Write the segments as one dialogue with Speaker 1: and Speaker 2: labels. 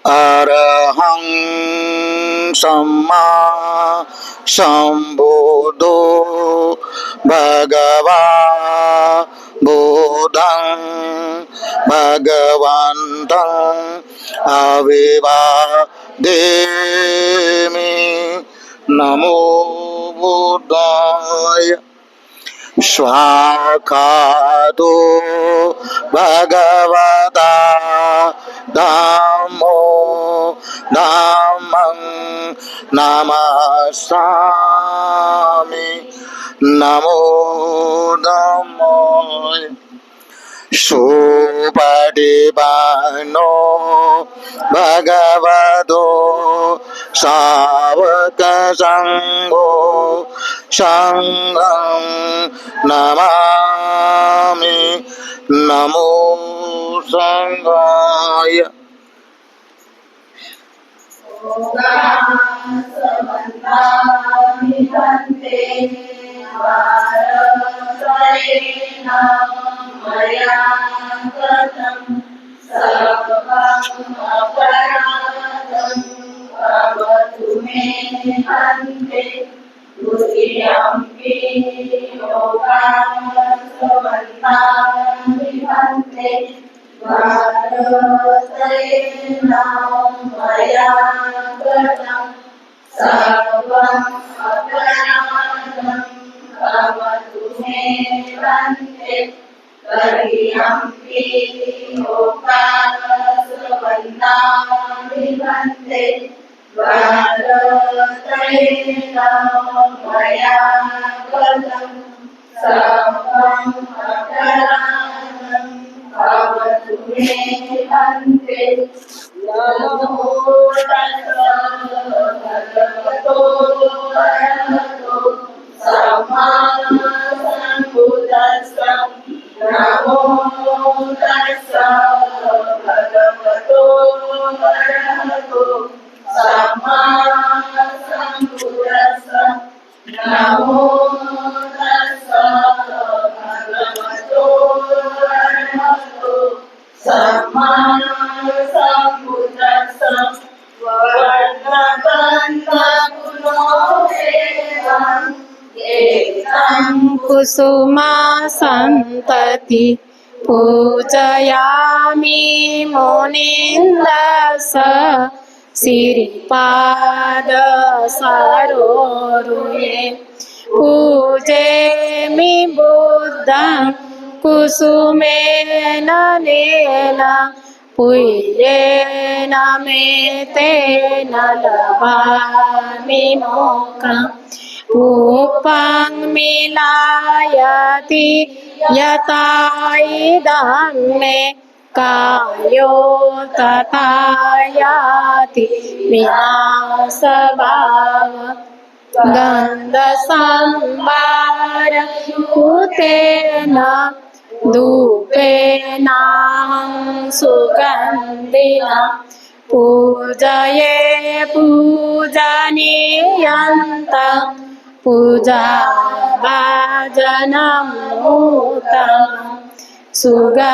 Speaker 1: अरहं सम्मा सम्बुद्धो भगवा बुद्धं भगवन्तं अभिवादेमि। नमो बुद्धाय। स्वाखातो भगवता धम्मो धम्मं नमस्सामि। नमो धम्माय। सुपटिपन्नो भगवतो सावकसङ्घो संघं नमामि। नमो संघाय।
Speaker 2: कुसुमा संतति पूजयामि मुनीन्द्रस श्रीपाद सरोरुहे पूजेमि बुद्धं कुसुमेन नेन पुय्येन मे तेन लभामि मोक्षम् रूपं मिलायति यथा इदं मे कायो तथा याति विनाशभाव गन्धसंभारभूतेन धूपेनाहं सुगन्धिना पूजये पूजनीयन्तं पूजाभाजनमुत्तमं सुगन्धिकाय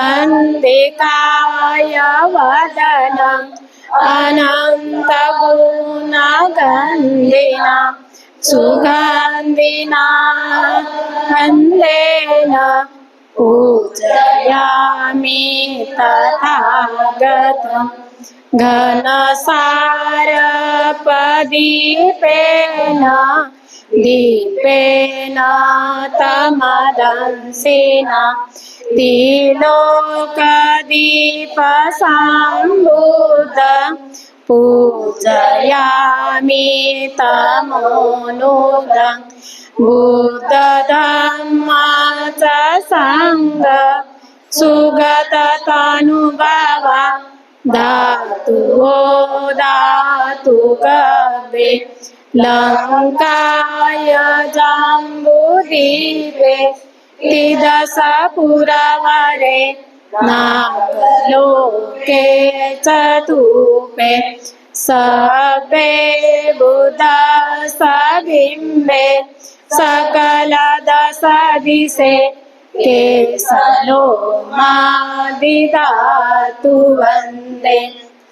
Speaker 2: वदनम् अनन्तगुणगन्धिना सुगन्धिना गन्धेन पूजयामि तथागतम् घनसारपदीपेन दीपेन तमदंसेन तिलोकदीपसम्बुद्ध पूजयामि तमोनुदं बुद्धधम्मा च संघ सुगततनुभवा धातुओ धातु कवे लंकाय जम्बूद्वीपे त्रिदशपुरवरे नागलोके चतुपे सबे बुद्धसबिम्बे सकल दश दिशे केसलो मादिदातु वन्दे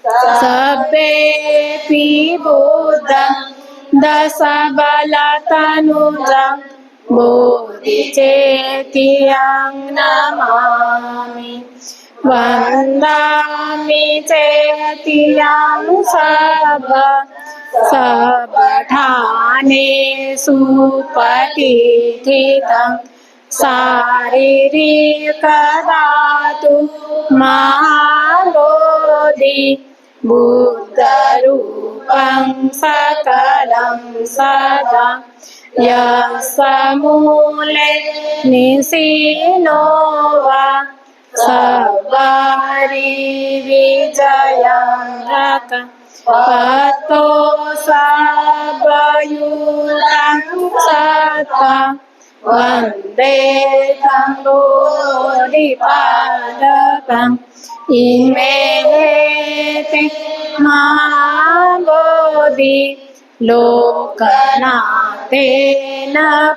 Speaker 2: सभ्येऽपि बुद्धं दशबलतनुजां बोधिचेतियं नमामि वन्दामि चेतियं सभठानेषु प्रतिष्ठितं शारीरिकधातु महाबोधि बुद्धरूपं सकलं सदा यस्मूले निसीनो वा सवारि विजयं पतो सवयुतं सत्ता वन्दे तं बोधिपादपम् इमे ते महाबोधि लोकनाथेन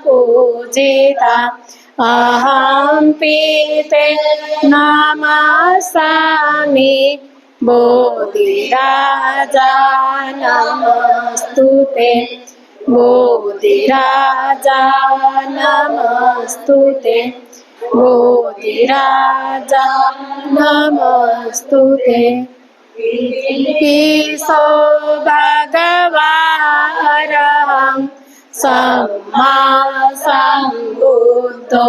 Speaker 2: पूजिता अहं पीते नमस्सामि बोधिराजा नमस्तुते बोधिराजा नमस्तुते बोधिराजा नमस्तुते ईशो भगवारहं सम्मा सम्बुद्धो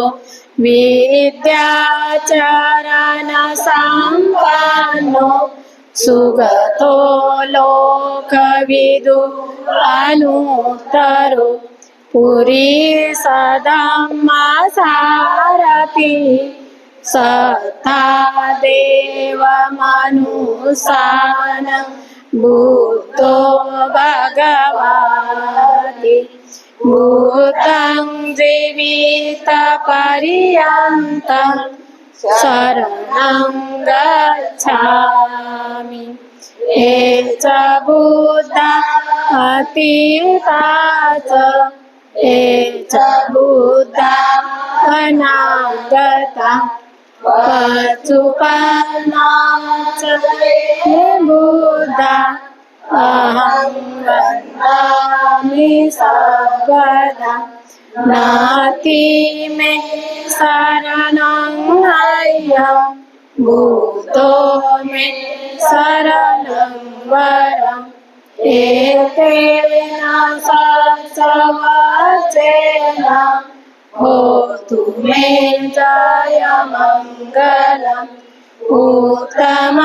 Speaker 2: विद्याचरणसम्पन्नो सुगतो लोकविदु अनुत्तरो पुरीसधम्मसारथि सत्ता देवमनुसानं बुद्धो भगवति बुद्धं जीवितपर्यन्तं शरणं गच्छामि ये च बुद्धा अतीता च ये च बुद्धा अनागता पचुपन्ना च ये बुद्धा अहं वन्दामि सर्वदा नाति मे शरणं ह्ययं बुद्धो मे शरणं वरम् एतेन सत्सवचेन होतु मे जयमङ्गलम्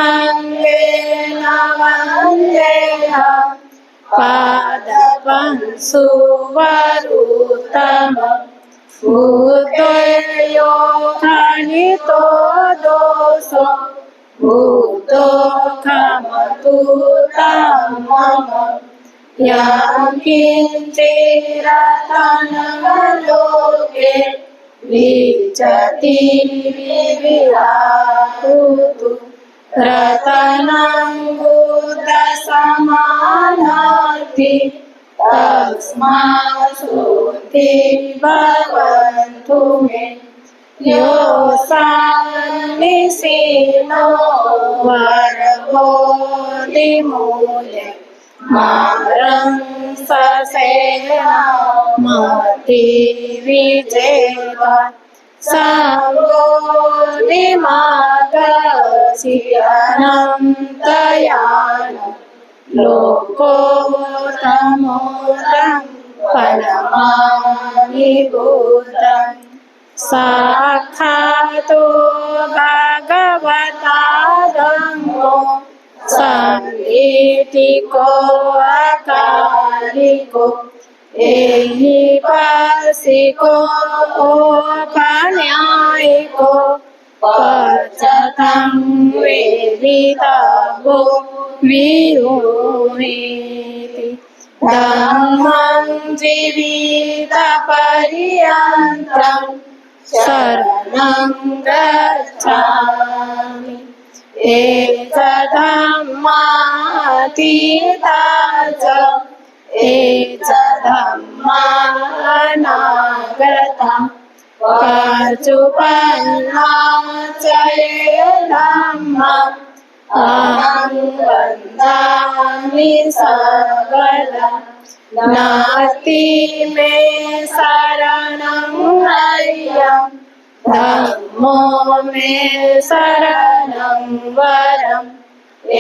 Speaker 2: उत्तमङ्गेन वन्देऽहं पादपं सुवरुत्तमम् बुद्धो खनितो दोषो बुद्धो खमतु तं मम यं किञ्चिरतनलोके विचति विविधातु रतनं बुद्धसमानार्थि तस्मात् श्रुति भवन्तु मे यो सन्निसीनो वरबोधिमूले मारं ससेनामति विजेता सम्बोधिमागस्यनन्तयानो लोकोत्तमोऽहं प्रणमामि बुद्धं साक्षातो भगवता धम्मो सन्निधिको अकालिको एहिपासिको औपन्यायिको पचतं वेदितव्यो विरुहेति धम्मं जीवितपर्यन्तं शरणं गच्छामि एतद्धम्मातीता च एतद्धम्मा अनागता पचुपन्ना च ये धम्मा अहं वन्दामि सर्वदा नास्ति मे शरणं हय्यं धम्मो मे शरणं वरम्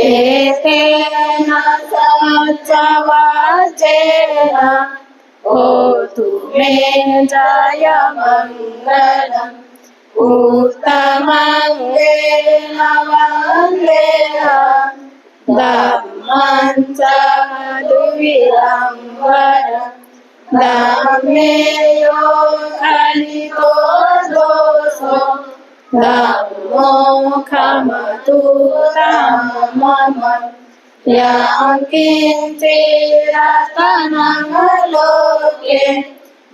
Speaker 2: एतेन सत्यवाचेन होतु मे जयमङ्गलम् उत्तमङ्गेन वन्देऽहं धम्मं च द्विविधं वरम् धम्मे यो खलितो दोषो धम्मो खमतु मम यं किञ्चिरतनं लोके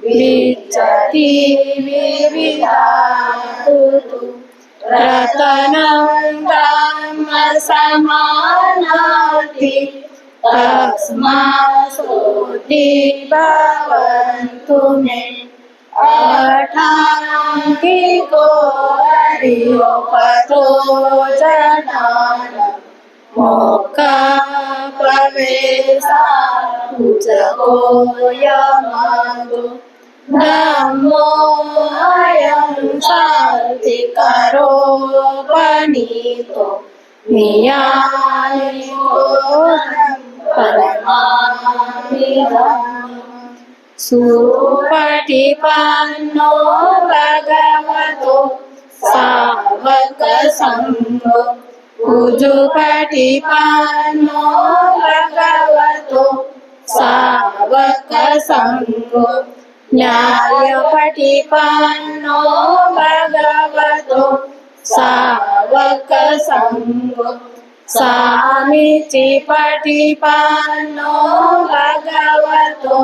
Speaker 2: विचति विविधातु रतनं ब्रह्म समानाति तस्मात्सोऽति भवन्तु मे अठाङ्गिको हरियोपतो जनान मोक्षप्रवेशार्थो यमगो नमो अयं शान्तिकरो पनीतो नियानिको परमामिदम् सुपटिपन्नो भगवतो सावकसङ्घो उजुपटिपन्नो भगवतो सावकसङ्घो न्यायपटिपन्नो भगवतो सावकसङ्घो सामीचिपटिपन्नो भगवतो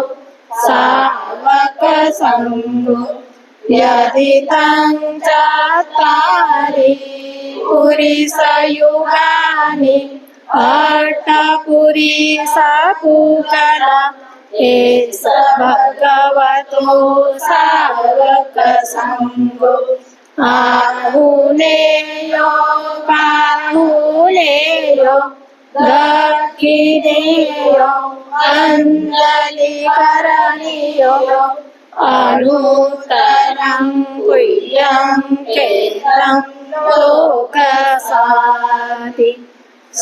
Speaker 2: सावकसङ्घो यदिदं चत्वारि पुरुषयुगानि अष्टपुरुषपूगला एष भगवतो सावकसङ्घो आहुनेयो बाहुनेयो दक्षिणेयो अञ्जलिकरणीयो अनुत्तरं गुह्यं केवलं लोकसाति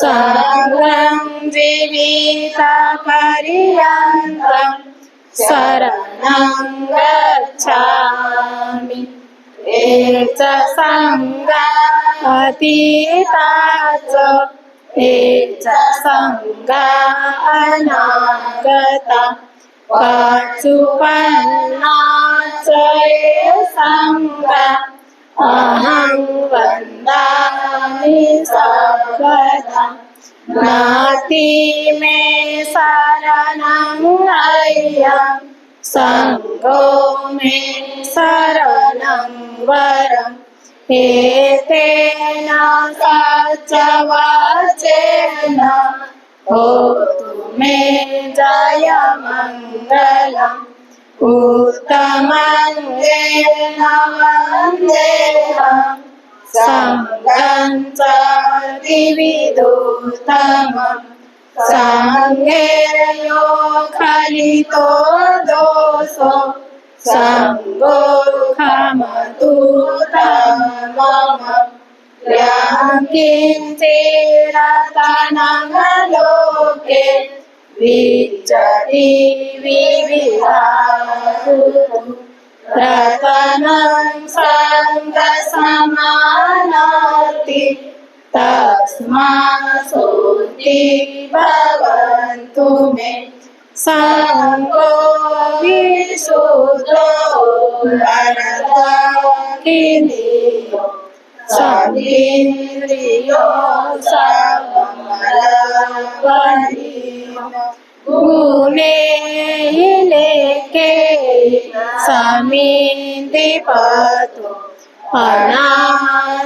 Speaker 2: सर्वं जीवितपर्यन्तं शरणं गच्छामि एच सङ्गातीता च एच सङ्गा अनागता पचुपन्ना च ये सङ्गा अहं वन्दामि सर्वदा नास्ति मे शरणं हय्यं सङ्गो मे शरणं वरम् एतेन सत्यवाचेन होतु मे जयमङ्गलम् उत्तमङ्गेन वन्देऽहं सङ्घं च द्विविधोत्तमम् सङ्गे यो खलितो दोषो सङ्गो खमतु मम यं किञ्चिरतनं लोके विचति विविधातु रतनं सङ्गसमानाति तस्मात्सोऽति भवन्तु मे सङ्गो विशुद्धो वरदक्षिणीयो समीन्द्रियो सममलवनीयो गुणे लेके समीन्दिपतो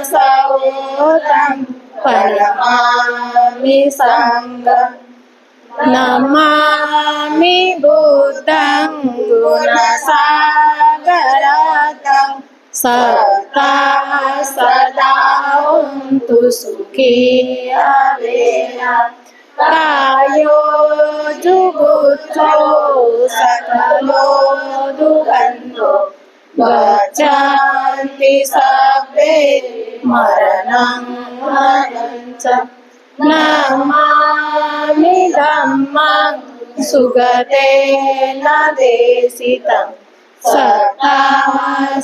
Speaker 2: अनासवोतं परमामि सङ्गम् नमामि बुद्धं गुणसागरं सत् सदा हुन्तु सुखी अवेरा कायो जुगुप्सो सकलो दुगन्धो गच्छन्ति सर्वे मरणं हरञ्च नमामि धम्मं सुगतेन देशितं सदा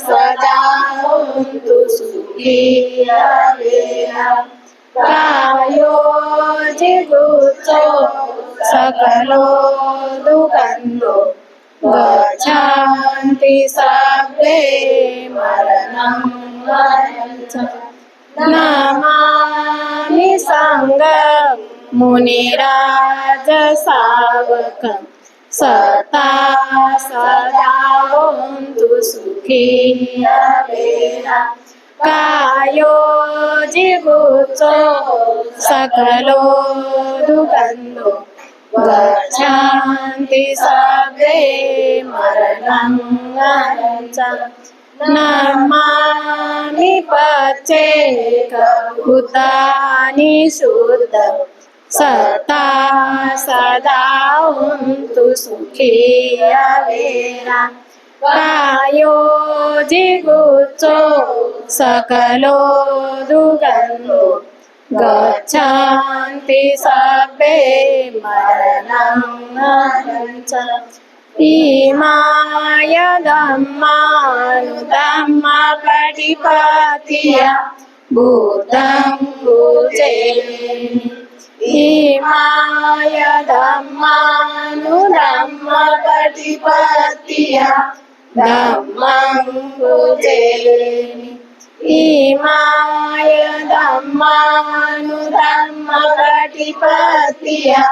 Speaker 2: सदा हुन्तु सुखी अवेरा कायो जिगुप्सो सकलो दुगन्धो गच्छन्ति सर्वे मरणं हरञ्च नमामि सङ्गं मुनिराजसावकं सदा सदा हुन्तु सुखी अवेरा कायो जिगुप्सो सकलो दुगन्धो गच्छन्ति सर्वे मरणं हरञ्च नमामि पच्चेकभूतानि शुद्धं सदा सदा हुन्तु सुखी अवेरा कायो जिगुप्सो सकलो दुगन्धो गच्छन्ति सर्वे मरणं हरञ्च इमाय धम्मानुधम्मपटिपत्या बुद्धं पूजयामि इमाय धम्मानुधम्मपटिपत्या धम्मं पूजयामि इमाय धम्मानुधम्मपटिपत्या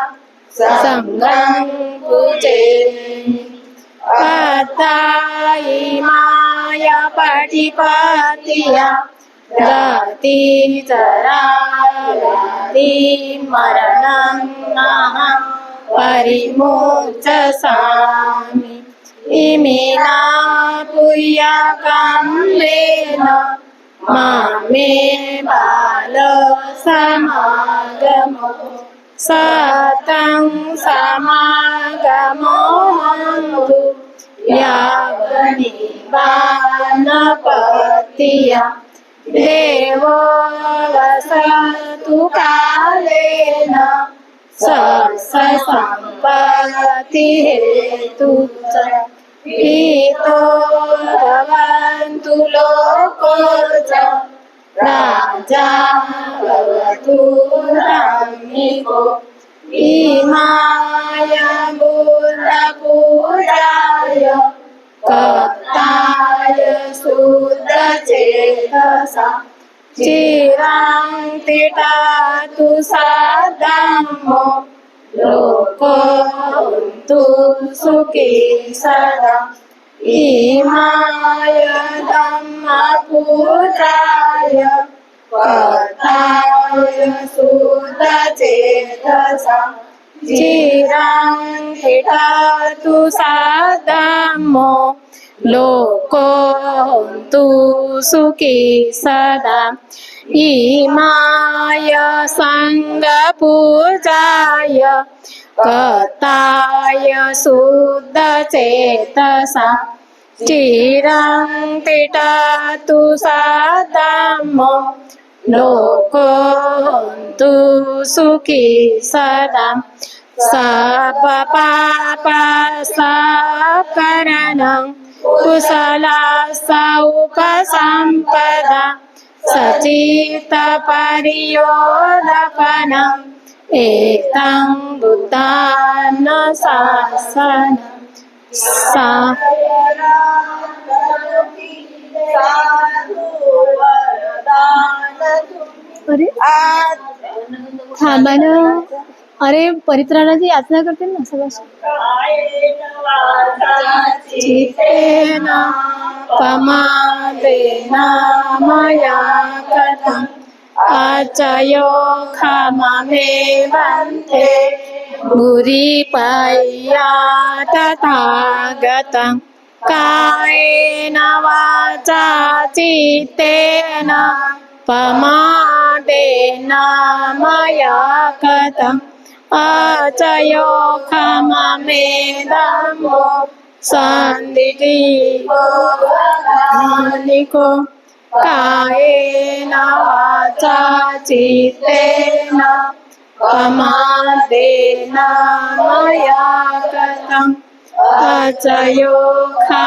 Speaker 2: संघं पूजयामि अथा इमाय पटिपत्या जाति जरा व्याधि मरणं अहं परिमुञ्चसामि इमिना पुय्यकम्मेन मामे बालसमागमो सतं समागमोऽन्तु यावनिर्वाणपत्या देवो वसतु कालेन सम्पत्तिहेतु च पीतो भवन्तु लोको च राजा भवतु धार्मिको इमाय बुद्धपूजाय कर्ताय शुद्धचेतसा चिरां तिष्ठतु सद्धम्मो लोको तु सुखी सदा इमाय धम्मपूजाय कर्ताय शुद्धचेतसा चिरां तिष्ठतु सद्धम्मो लोको तु सुखी सदा इमाय सङ्गपूजाय कर्ताय शुद्धचेतसा चिरां तिष्ठतु सद्धम्मो लोको तु सुखी सदा सर्वपापसकरणं कुशलसौपसम्पदा सचित्तपरियोदपनम् एतं बुद्धानुशासनं
Speaker 3: थांबा ना. अरे परित्राणाची याचना करते ना सगळं.
Speaker 2: चित्तेन पमादेन मया कृतम् आचयो खममे बन्धे भूरिपय्या तथागतं कायेन वाचा चित्तेन प्रमादेन मया कृतम् अचयोखममेधम्मो सन्दिटिको कायेन वाचा चित्तेन प्रमादेन मया कृतम् अचयोखममे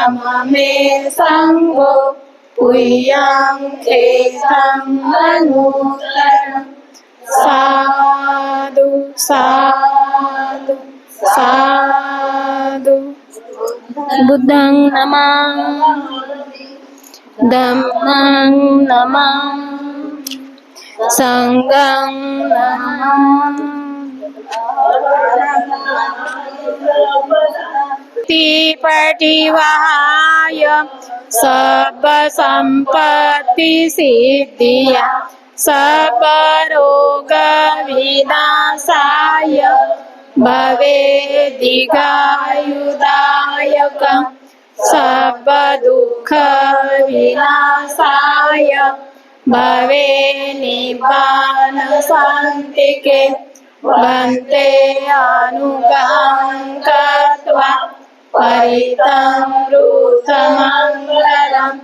Speaker 2: संगो पुय्यं खेतं अनुत्तरम् साधु साधु साधु बुद्धं नमामि धम्मं नमामि संघं नमामि पटिवाय सब संपत्ति सिद्धिया सब रोग विनाशाय भवेदिगायुदायकम् सब दुख विनाशाय भवे निब्बान शान्तिके भन्ते अनुगां कृत्वा परितमृतमङ्गलम्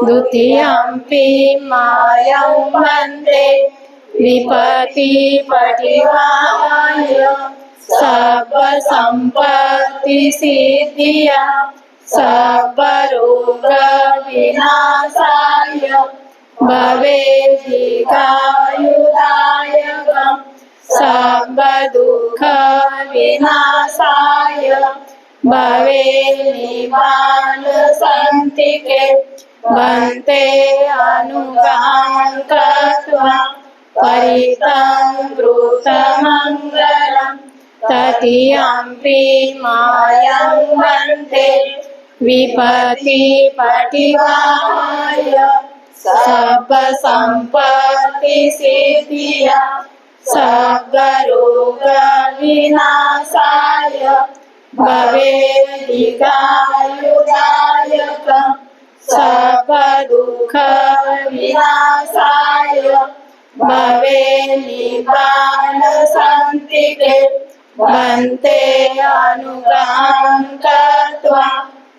Speaker 2: द्वितीयम्पि मायं वन्दे विपतिपटिवाय सर्वसम्पत्तिसिद्धिया सर्वरोगविनाशाय भवेदिगायुदायकम् सर्वदुःखविनाशाय भवे निब्बानशान्तिके भन्ते अनुगां कृत्वा परितमृतमङ्गलम् तृतीयम्पि मायं वन्दे विपतिपटिवाय सर्वसम्पत्तिसिद्धिया सर्वरोगविनाशाय भवेदिगायुदायकम् सर्वदुःखविनाशाय भवे निब्बानशान्तिके भन्ते अनुगां कृत्वा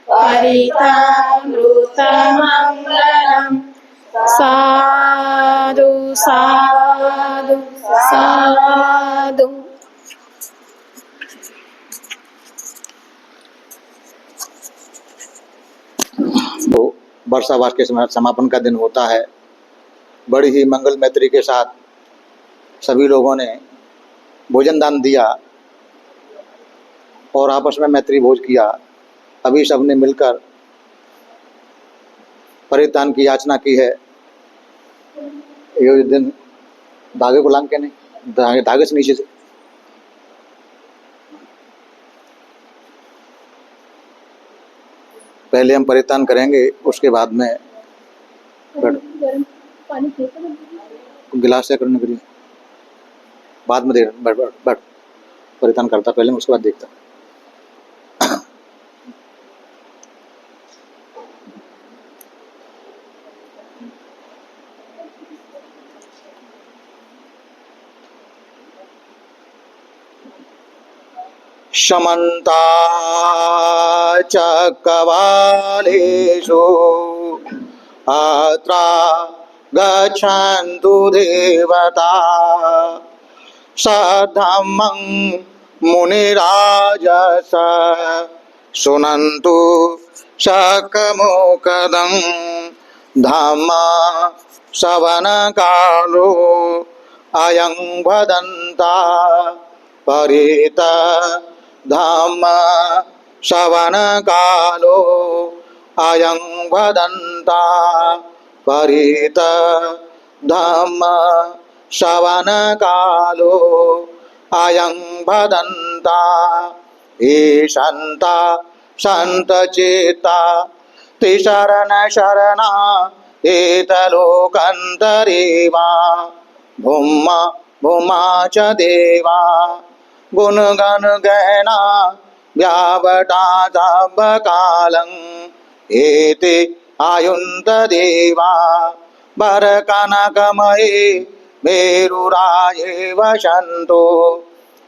Speaker 2: परितमृतमङ्गलम् साधु साधु साधु।
Speaker 1: तो वर्षावास के समापन का दिन होता है। बड़ी ही मंगल मैत्री के साथ सभी लोगों ने भोजन दान दिया और आपस में मैत्री भोज किया। अभी सबने मिलकर परित्राण की याचना की है। ये दिन धागे को लांग के नहीं, धागे से नीचे से पहले हम परित्राण करेंगे, उसके बाद में गिलास से करने के लिए बाद में दे बैठ परित्राण करता पहले, उसके बाद देखता। समन्ता चक्रवालेषु अत्र गच्छन्तु देवता सद्धम्मं मुनिराजस शृण्वन्तु शक्मुखदं धम्म श्रवणकालो अयं वदन्ता परित धम्म श्रवणकालो अयं वदन्ता परित धम्म श्रवणकालो अयं वदन्ता ईशन्ता सन्तचेता तिशरण शरणा एतलोकन्तरेवा भूमा भूमा च देवा गुणगण गहना व्यावटा कालं एते आयुन्त देवा वरकनकमये मेरुराये वसन्तो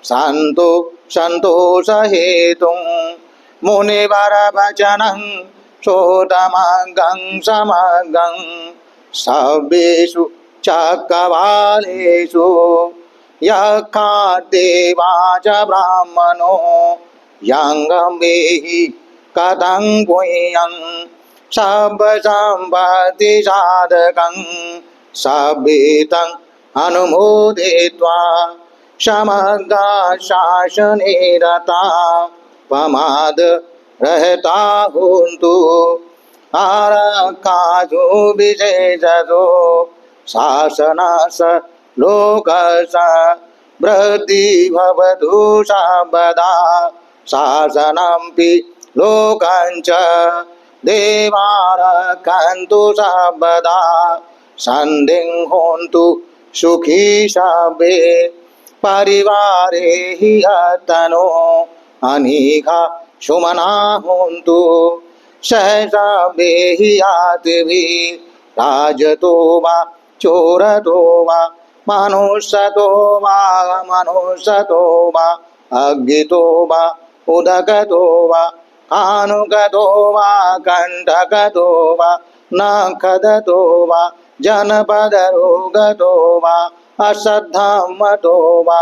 Speaker 1: सन्तो सन्तोषहेतुं मुनिवरवचनं श्रोतमगं समगं सर्वेषु चक्रवालेषु यक्षादेवा च ब्राह्मणो यङ्गमेहि कथं गुह्यं सर्वसम्पत्तिसाधकं सभेतं अनुमोदयित्वा समग्रा शासने रता प्रमादरहिता हुन्तु आरक्षासु विशेषतो शासनस्य लोकस्य वृद्धिः भवतु सर्वदा शासनमपि लोकञ्च देवारक्षन्तु सर्वदा सन्धिं होन्तु सुखी सर्वे परिवारे हि अतनो अनीघा सुमना होन्तु सहसावे हि आत्वी राजतो वा चोरतो वा मनुष्यतो वा अज्ञितो वा उदकतो वा कानुकतो वा कण्टकतो वा नखदतो वा जनपदरोगतो वा अश्रद्धमतो वा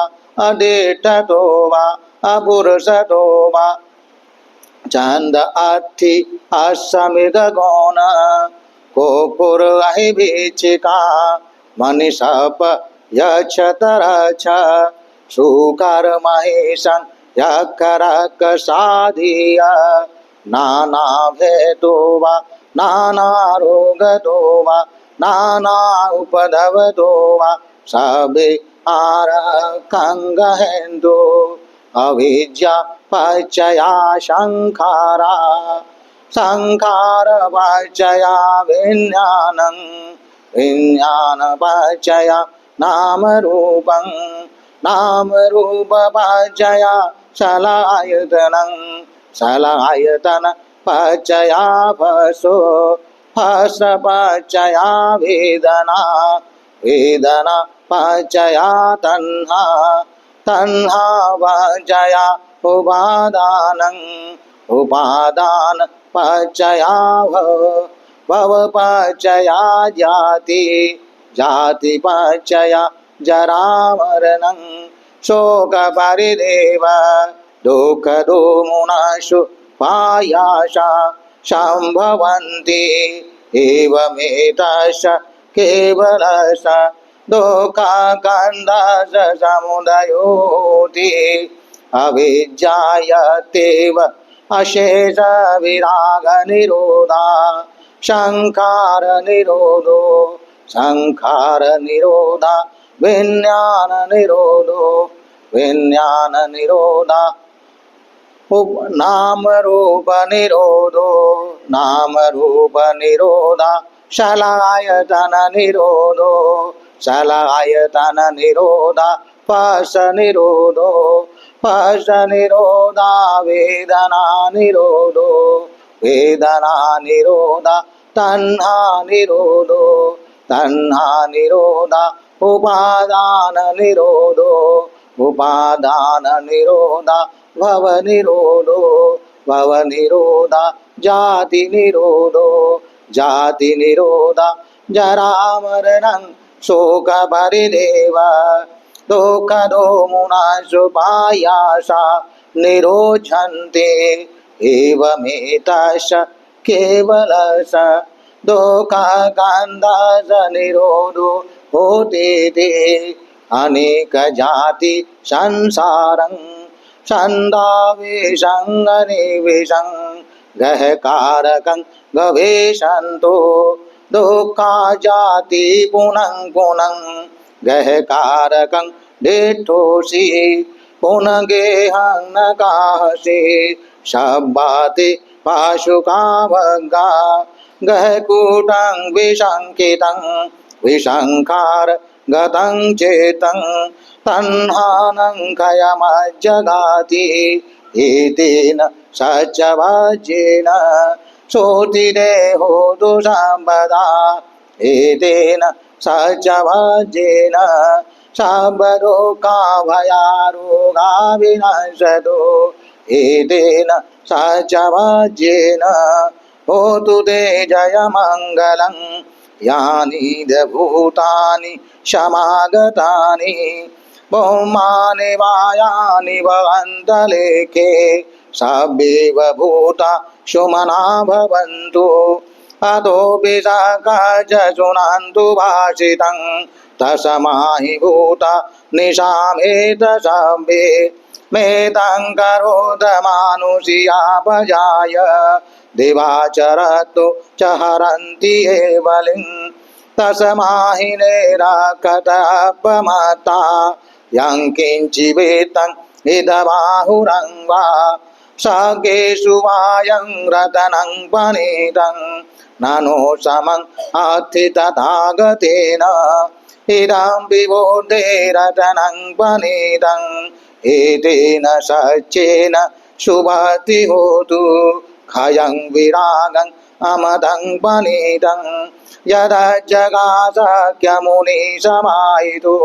Speaker 1: अदिष्टतो वा अपुरुषतो वा चंद अर्थी असमित गौण कोपुर अहिभिचिका मनीषप यक्षतरछ सुकर महेशं यक्षरक साधिय नाना भेदो वा नाना रोगतो वा नाना उपधवतो वा सबे आरखंगहेन्दु अविद्या पचया संखारा संखार पचया विज्ञानं विज्ञान पचया नाम रूपं नाम रूप पचया सलायतनं सलायतन पचया भसो भस पचया वेदना वेदना पचया तन्हा तन्हा पचया उपादानं उपादान पचया भव पचया जाति जाति पचया जरामरणं शोक परिदेव दुःख दोमुनाशु पायासा संभवन्ति एवमेतस्य केवलस्य दुःखकन्दस्य समुदयोति अविद्यायतेव अशेष विराग निरोधा संखार निरोधो संखार निरोधा विज्ञान निरोधो विज्ञान निरोधा नाम रूप निरोधो नाम रूप निरोधा शलायतन निरोधो शलायतन निरोधा पश निरोधो पश निरोधा वेदना निरोधो वेदना निरोधा तन्हा निरोधो तन्हा निरोधा उपादान निरोधो उपादान निरोधा भव निरोधा जाति निरोधो जाति निरोधा जरामरणं शोक परिदेव दुःख दोमुनाशु पायासा निरोचन्ते एवमेतस्य केवलस्य दुःखकन्दस्य निरोधो होते अनेक जाति संसारं छन्दावेशं अनिवेशं गहकारकं गवेशन्तो दुःखा जाति पुनं पुनं गहकारकं दिठोषि पुनगेहं न काहसि शब्बाति पाशुकाभगा गहकूटं विशङ्कितं विशङ्कार गतं चेतं तन्हानं खयमज्जगाति एतेन सच्चवाच्येन सोतिदेहो दुसम्पदा एतेन सच्चवज्जेन सर्वरोगाभयारोगा विनाशतो एतेन सच्चवज्जेन होतु ते जयमङ्गलं यानि भूतानि समागतानि बहुमानि वायानि भवन्तलेखे सब्बेव भूता सुमना भवन्तु अतो विशाखाच शृण्वन्तु भाषितं तस्माहि भूता निशामेत सब्बे मेतं करोत मानुषीया भजाय दिवाचरतो च हरन्ति ये बलिं तस्माहि निराकतपमता यं किञ्चिवेतं इदबाहुरं वा सगेषु वायं रतनं पनीतं ननो समं अथि तथागतेन इदं विबोधे रतनं पनीतं एतेन सच्चेन शुभति होतु खयं विरागं अमदं पनीतं यदज्जगासख्यमुनि समाहितो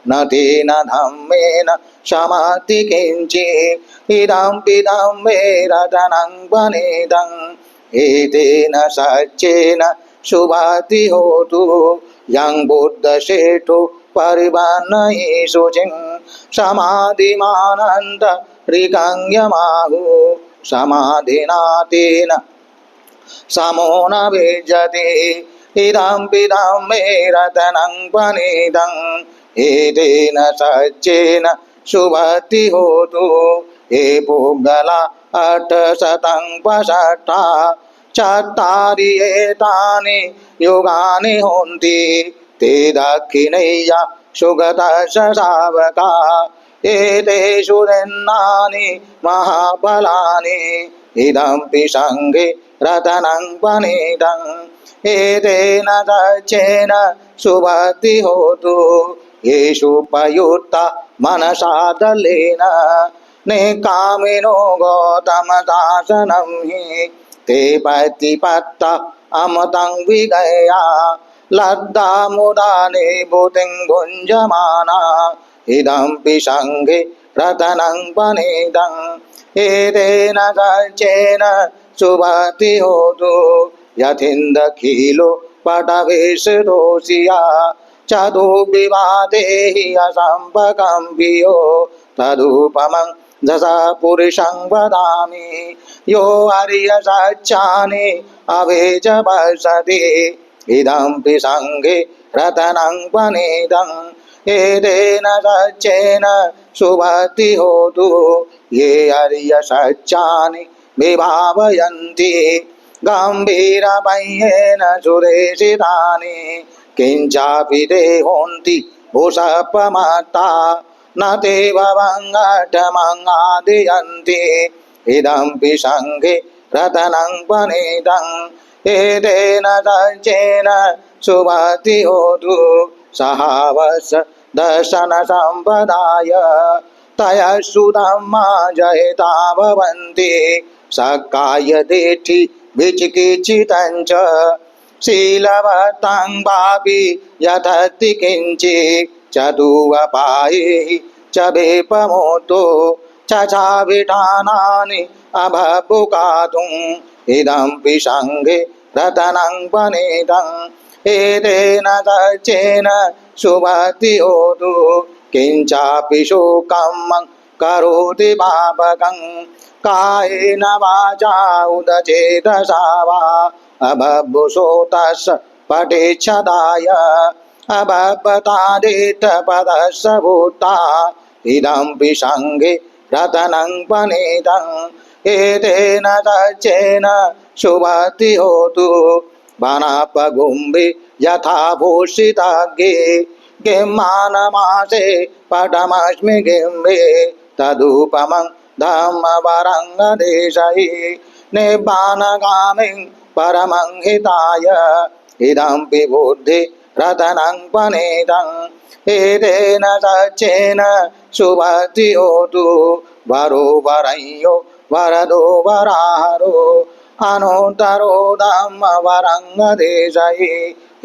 Speaker 1: न तेन धम्मेन शमति किञ्चित् इदं पिदं मे रतनं पनीतं एतेन सच्चेन शुभति होतु यं बुद्धसेठो परिवन्नयि शुचिं समाधिमानन्त ऋगङ्यमाहु समाधिना तेन समो न विज्यते इदं पिदं मे रतनं पनीतं एतेन सच्चेन शुभति होतु ये पुग्गला 865 चत्तारि एतानि युगानि होन्ति ते दक्षिणेया सुगतस्य शावका एतेषु दिन्नानि महाबलानि इदम्पि सङ्घे रतनं पनीतं एतेन सच्चेन शुभति होतु येषु उपयुक्ता मनसा दलेन निकामिनो गौतमशासनं हि ते प्रतिपत्ता अमतं विगया लब्धा मुदा निभूतिं भुञ्जमाना इदम्पि सङ्घे रतनं पनीतं एतेन सच्चेन शुभति होतु यथीन्दखिलो पटविषदोषिया चतुर्विवादे हि असम्पकम्पियो तदुपमं दशपुरुषं वदामि यो आर्यसत्यानि अवेजपश्यति इदम्पि सङ्घे रतनं पनीतं एतेन सच्चेन शुभति होतु ये आर्यसत्यानि विभावयन्ति गम्भीरपय्येन सुरेशितानि किञ्चापि ते होन्ति भूषपमत्ता न ते भवङ्गठमङ्गादयन्ति इदम्पि सङ्घे रतनं पनीतं एतेन सच्चेन शुभति होतु सहावस दर्शन सम्पदाय तयसुधम्मा जयता भवन्ति सकाय देठि विचिकित्सितं च शीलवतां वापि यथति किञ्चित् चतुरपाये च वेपमोतो चचाभिठानानि अभबुकातुम् इदम्पि सङ्घे रतनं पनीतं एतेन सच्चेन शुभति होतु किञ्चापि शोकं करोति पापकं कायेन वाचा उदचेतसा वा अबभुषोतस्य पठेच्छदाय अबभतादितपदस्य भूता इदम्पि सङ्घे रतनं पनीतं एतेन सच्चेन शुभति होतु वनपगुम्बि यथा भूषिताग्रे गिम्मानमासे पटमस्मि गिम्बे तदुपमं धम्मवरङ्गदेशहि निब्बानगामिं परमं हिताय इदम्पि बुद्धि रतनं पनीतं एतेन सच्चेन शुभति होतु वरो वरयो वरदो वराहरो अनुत्तरो धम्मवरङ्गदेशये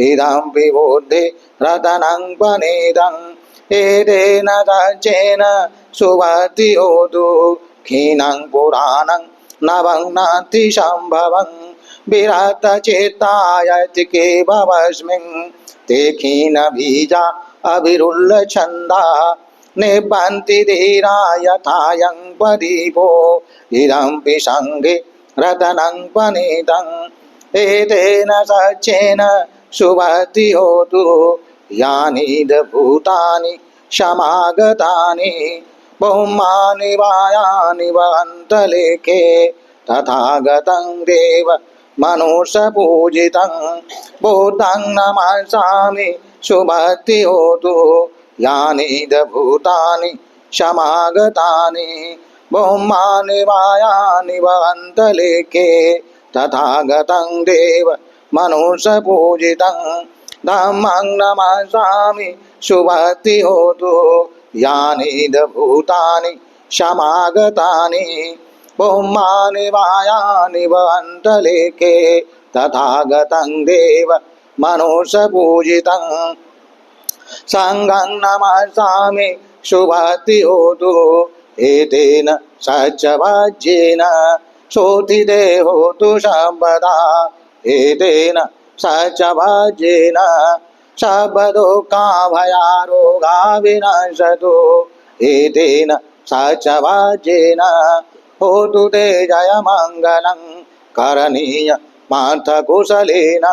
Speaker 1: इदं विबुद्धि रतनं पनीतं एतेन सज्जेन सुवर्तिहोतु क्षीणं पुराणं नवं नाति सम्भवं विरतचेतायतिके भवस्मिन् ते क्षीणबीजा अभिरुल्लछन्दा निबन्ति धीरा यथायं प्रदीपो इदं विसङ्गे रतनं पनीतं एतेन सज्जेन सुवर्ति होतु यानि भूतानि समागतानि बहुमानि वायानि वहन्तलेखे तथागतं देव मनुष्यपूजितं बुद्धं नमस्सामि सुवर्ति होतु यानि भूतानि समागतानि बहुमानि वायानि वहन्तलेखे तथागतं देव मनुष्यपूजितं धम्मं नमस्सामि सुवर्ति होतु यानि भूतानि समागतानि बहुमानि वायानि वहन्तलेखे तथागतं देव मनुष्यपूजितं संघं नमस्सामि सुवर्ति होतु एतेन सच्चवाज्येन शोधिते होतु सर्वदा एतेन सच्चवाज्येन सर्वदुःखभयारोगा विनश्यतु एतेन सच्चवाज्येन होतु ते जयमङ्गलं करणीय पार्थकुशलेन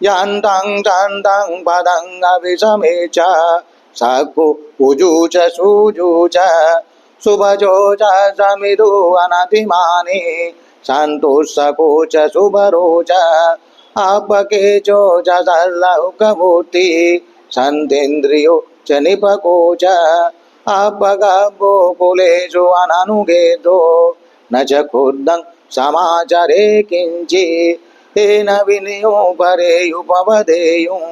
Speaker 1: यन्तं चन्तं पदं अभिसमे च सक्कु उजु च सुजु च सुभजो च समिदु अनतिमानि सन्तुष्को च सुभरो च अपकेचो च सर्लौकमूर्ति सन्तेन्द्रियो च निपको च अपगभो कुलेषु अननुगेदो न च खुद्धं समाचरे किञ्चित् तेन विनयो परेयुपवदेयुं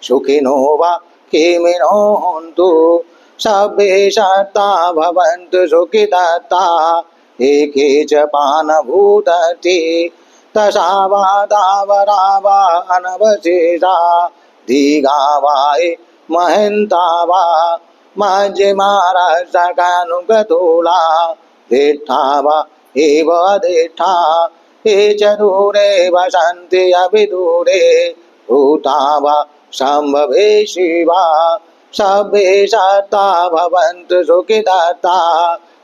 Speaker 1: सुखिनो वा किमिनो हन्तु सभ्ये सत्ता भवन्तु सुखिदत्ता एके च पानभूतति तसा वा दावरा वा अनवशेषा दीघा वा महन्ता वा मध्यमारसकानुगतोला दिष्ठा वा एव अधिष्ठा ये च दूरे वसन्ति अभिदूरे भूता वा सम्भवे शिवा सभ्ये सत्ता भवन्तु सुखिदत्ता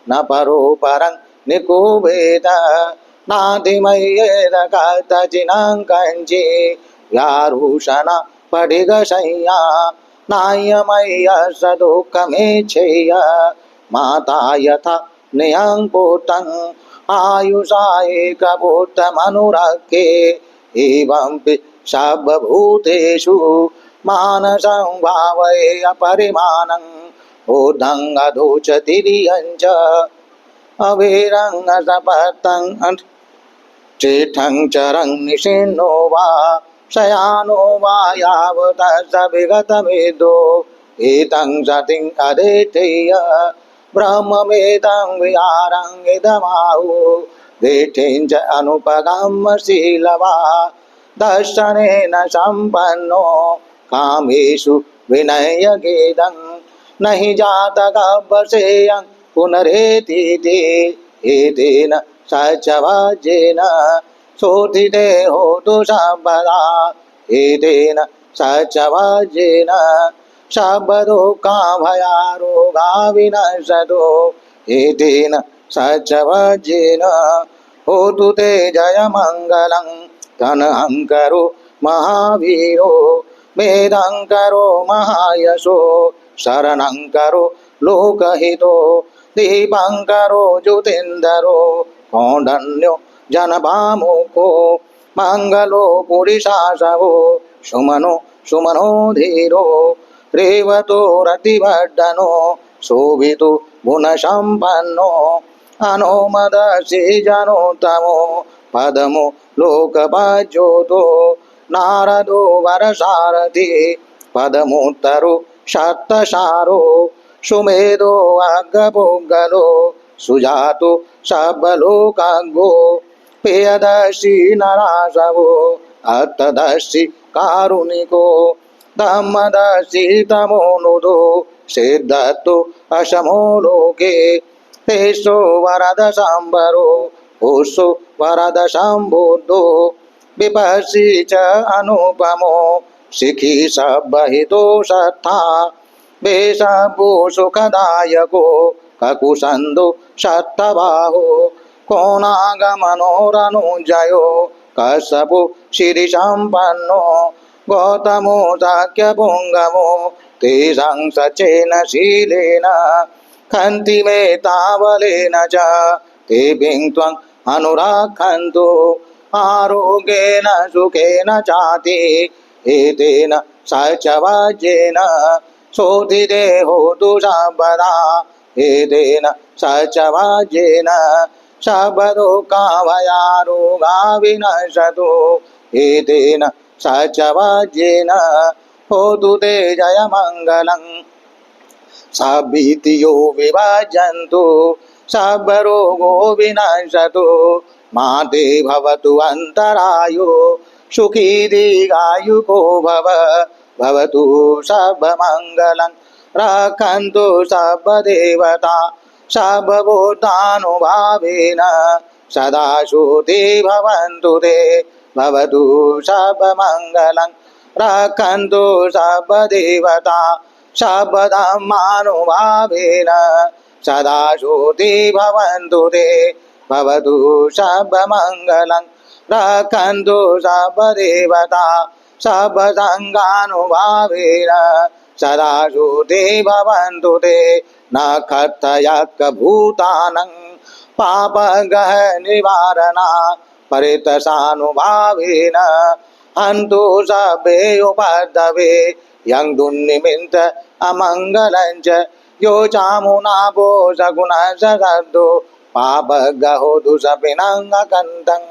Speaker 1: न परो परं निकुभेद नातिमय्येद कथचिनं कञ्चित् व्यारुषणा पडिगशय्या नायमय्य स दुःखमेच्छेय माता यथा नियं पुत्रं आयुषा एकपुत्रमनुरक्षे एवं सर्वभूतेषु मानसं भावये अपरिमाणं बोधं अधोचति धियं च अवीरं असपतं चेठं चरं निषिन्नो वा शयानो वा यावतः स विगतमेदो एतं सतिं अधेठेय ब्रह्मवेदं विहारं इदमाहु देठें च अनुपगम्यशीलवा दर्शनेन सम्पन्नो कामेषु विनयगेदं न हि जातकवशेयं पुनरेतीति एतेन सच्चवाज्येन शोधिते होतु सर्वदा एतेन सच्चवाज्येन सर्वदुःखभयारोगा विनश्यतु एतेन सच्चवाज्येन होतु ते जयमङ्गलं कनहङ्करो महावीरो मेदङ्करो महायशो शरणङ्करो लोकहितो दीपङ्करो ज्योतिन्दरो कौण्डन्यो जनभामुको मङ्गलो पुरुषाशवो सुमनो सुमनो धीरो रेवतो रतिवर्धनो शोभितो गुणसम्पन्नो अनोमदर्शी जनोत्तमो पदमो लोकभाज्योतो नारदो वरसारथि पदमोत्तरो सप्तसारो सुमेधो अग्गपोग्गलो सुजातो सर्वलोकाग्गो पेयदर्शी नरासवो अर्थदर्शी कारुणिको धम्मदर्शी तमोनुदो सिद्धत्तो अशमो लोके तेषो वरद शम्बरो भूषो वरद शम्बुद्धो विपश्ची च अनुपमो शिखी सब्बहितो सत्था वेशभो सुखदायको ककुसन्दो सत्तबाहो कोणागमनोरनुजयो कश्यपो श्रीसम्पन्नो गौतमो शाक्यपुङ्गमो तेषां सचेन शीलेन खन्ति मे तावलेन च ते त्वम् अनुरक्षन्तु आरोग्येन सुखेन चाति एतेन सचवाज्येन शोधिदेहो तु सर्वदा एतेन सचवाज्येन सर्वदुःखभयारोगा विनश्यतु एतेन सचवाज्येन होतु ते जयमङ्गलम् सभीतियो विभाजन्तु सर्वरोगो विनश्यतु मा ते भवतु अन्तरायो सुखी दीर्घायुको भवतु सर्वमङ्गलम् रक्षन्तु सर्वदेवता सर्वभूतानुभावेन सदा शुद्धि भवन्तु ते भवतु सर्वमङ्गलम् रक्षन्तु सर्वदेवता सर्वधर्मानुभावेन सदा शुद्धि भवन्तु ते भवतु सर्वमङ्गलम् रक्षन्तु सर्वदेवता सर्वसङ्गानुभावेन सदा शुद्धि भवन्तु ते न कर्तयज्ञभूतानं पापगह निवारणा परितसानुभावेन हन्तु सर्वे उपद्रवे यं दुर्निमित्त अमङ्गलं च यो चामुनापो सगुणसदो पापगहो दुषपिनङ्गकन्तं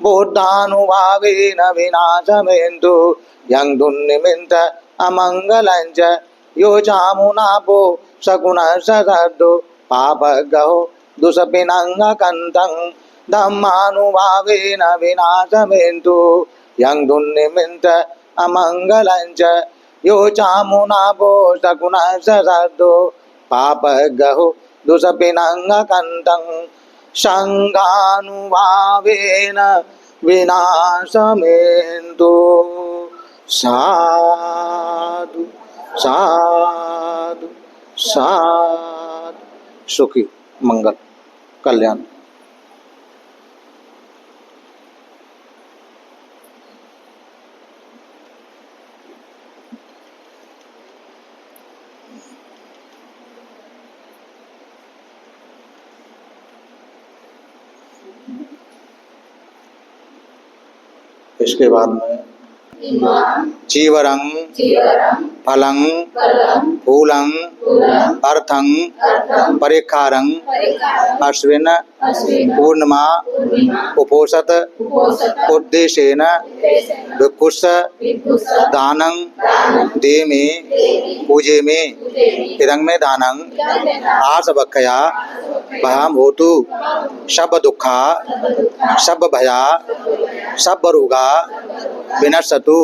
Speaker 1: बुद्धानुभावेन विनाशमेन्तु यं दुर्निमित्त अमङ्गलं च यो चामुनापो सगुणसदो पापगहो दुषपिनङ्गकन्तं धम्मानुभावेन विनाशमेन्तु यं दुर्निमित्त अमङ्गलं च यो चामुनापो सगुणसदो पापगहो दुषपिनङ्गकन्तं संघानुभावेन विनाशमेन्तु साधु साधु साधु सुखी मंगल कल्याण। इसके बाद में चीवरं फलं फूलं अर्थं परिक्खारं अश्विन पूर्णिमा उपोषत उद्देशेन भिक्षुष दानं देमे पूजे में इदं में दानं आसवक्षया भयाम होतु सब दुखा सब भया सब रोगा विनश्यतु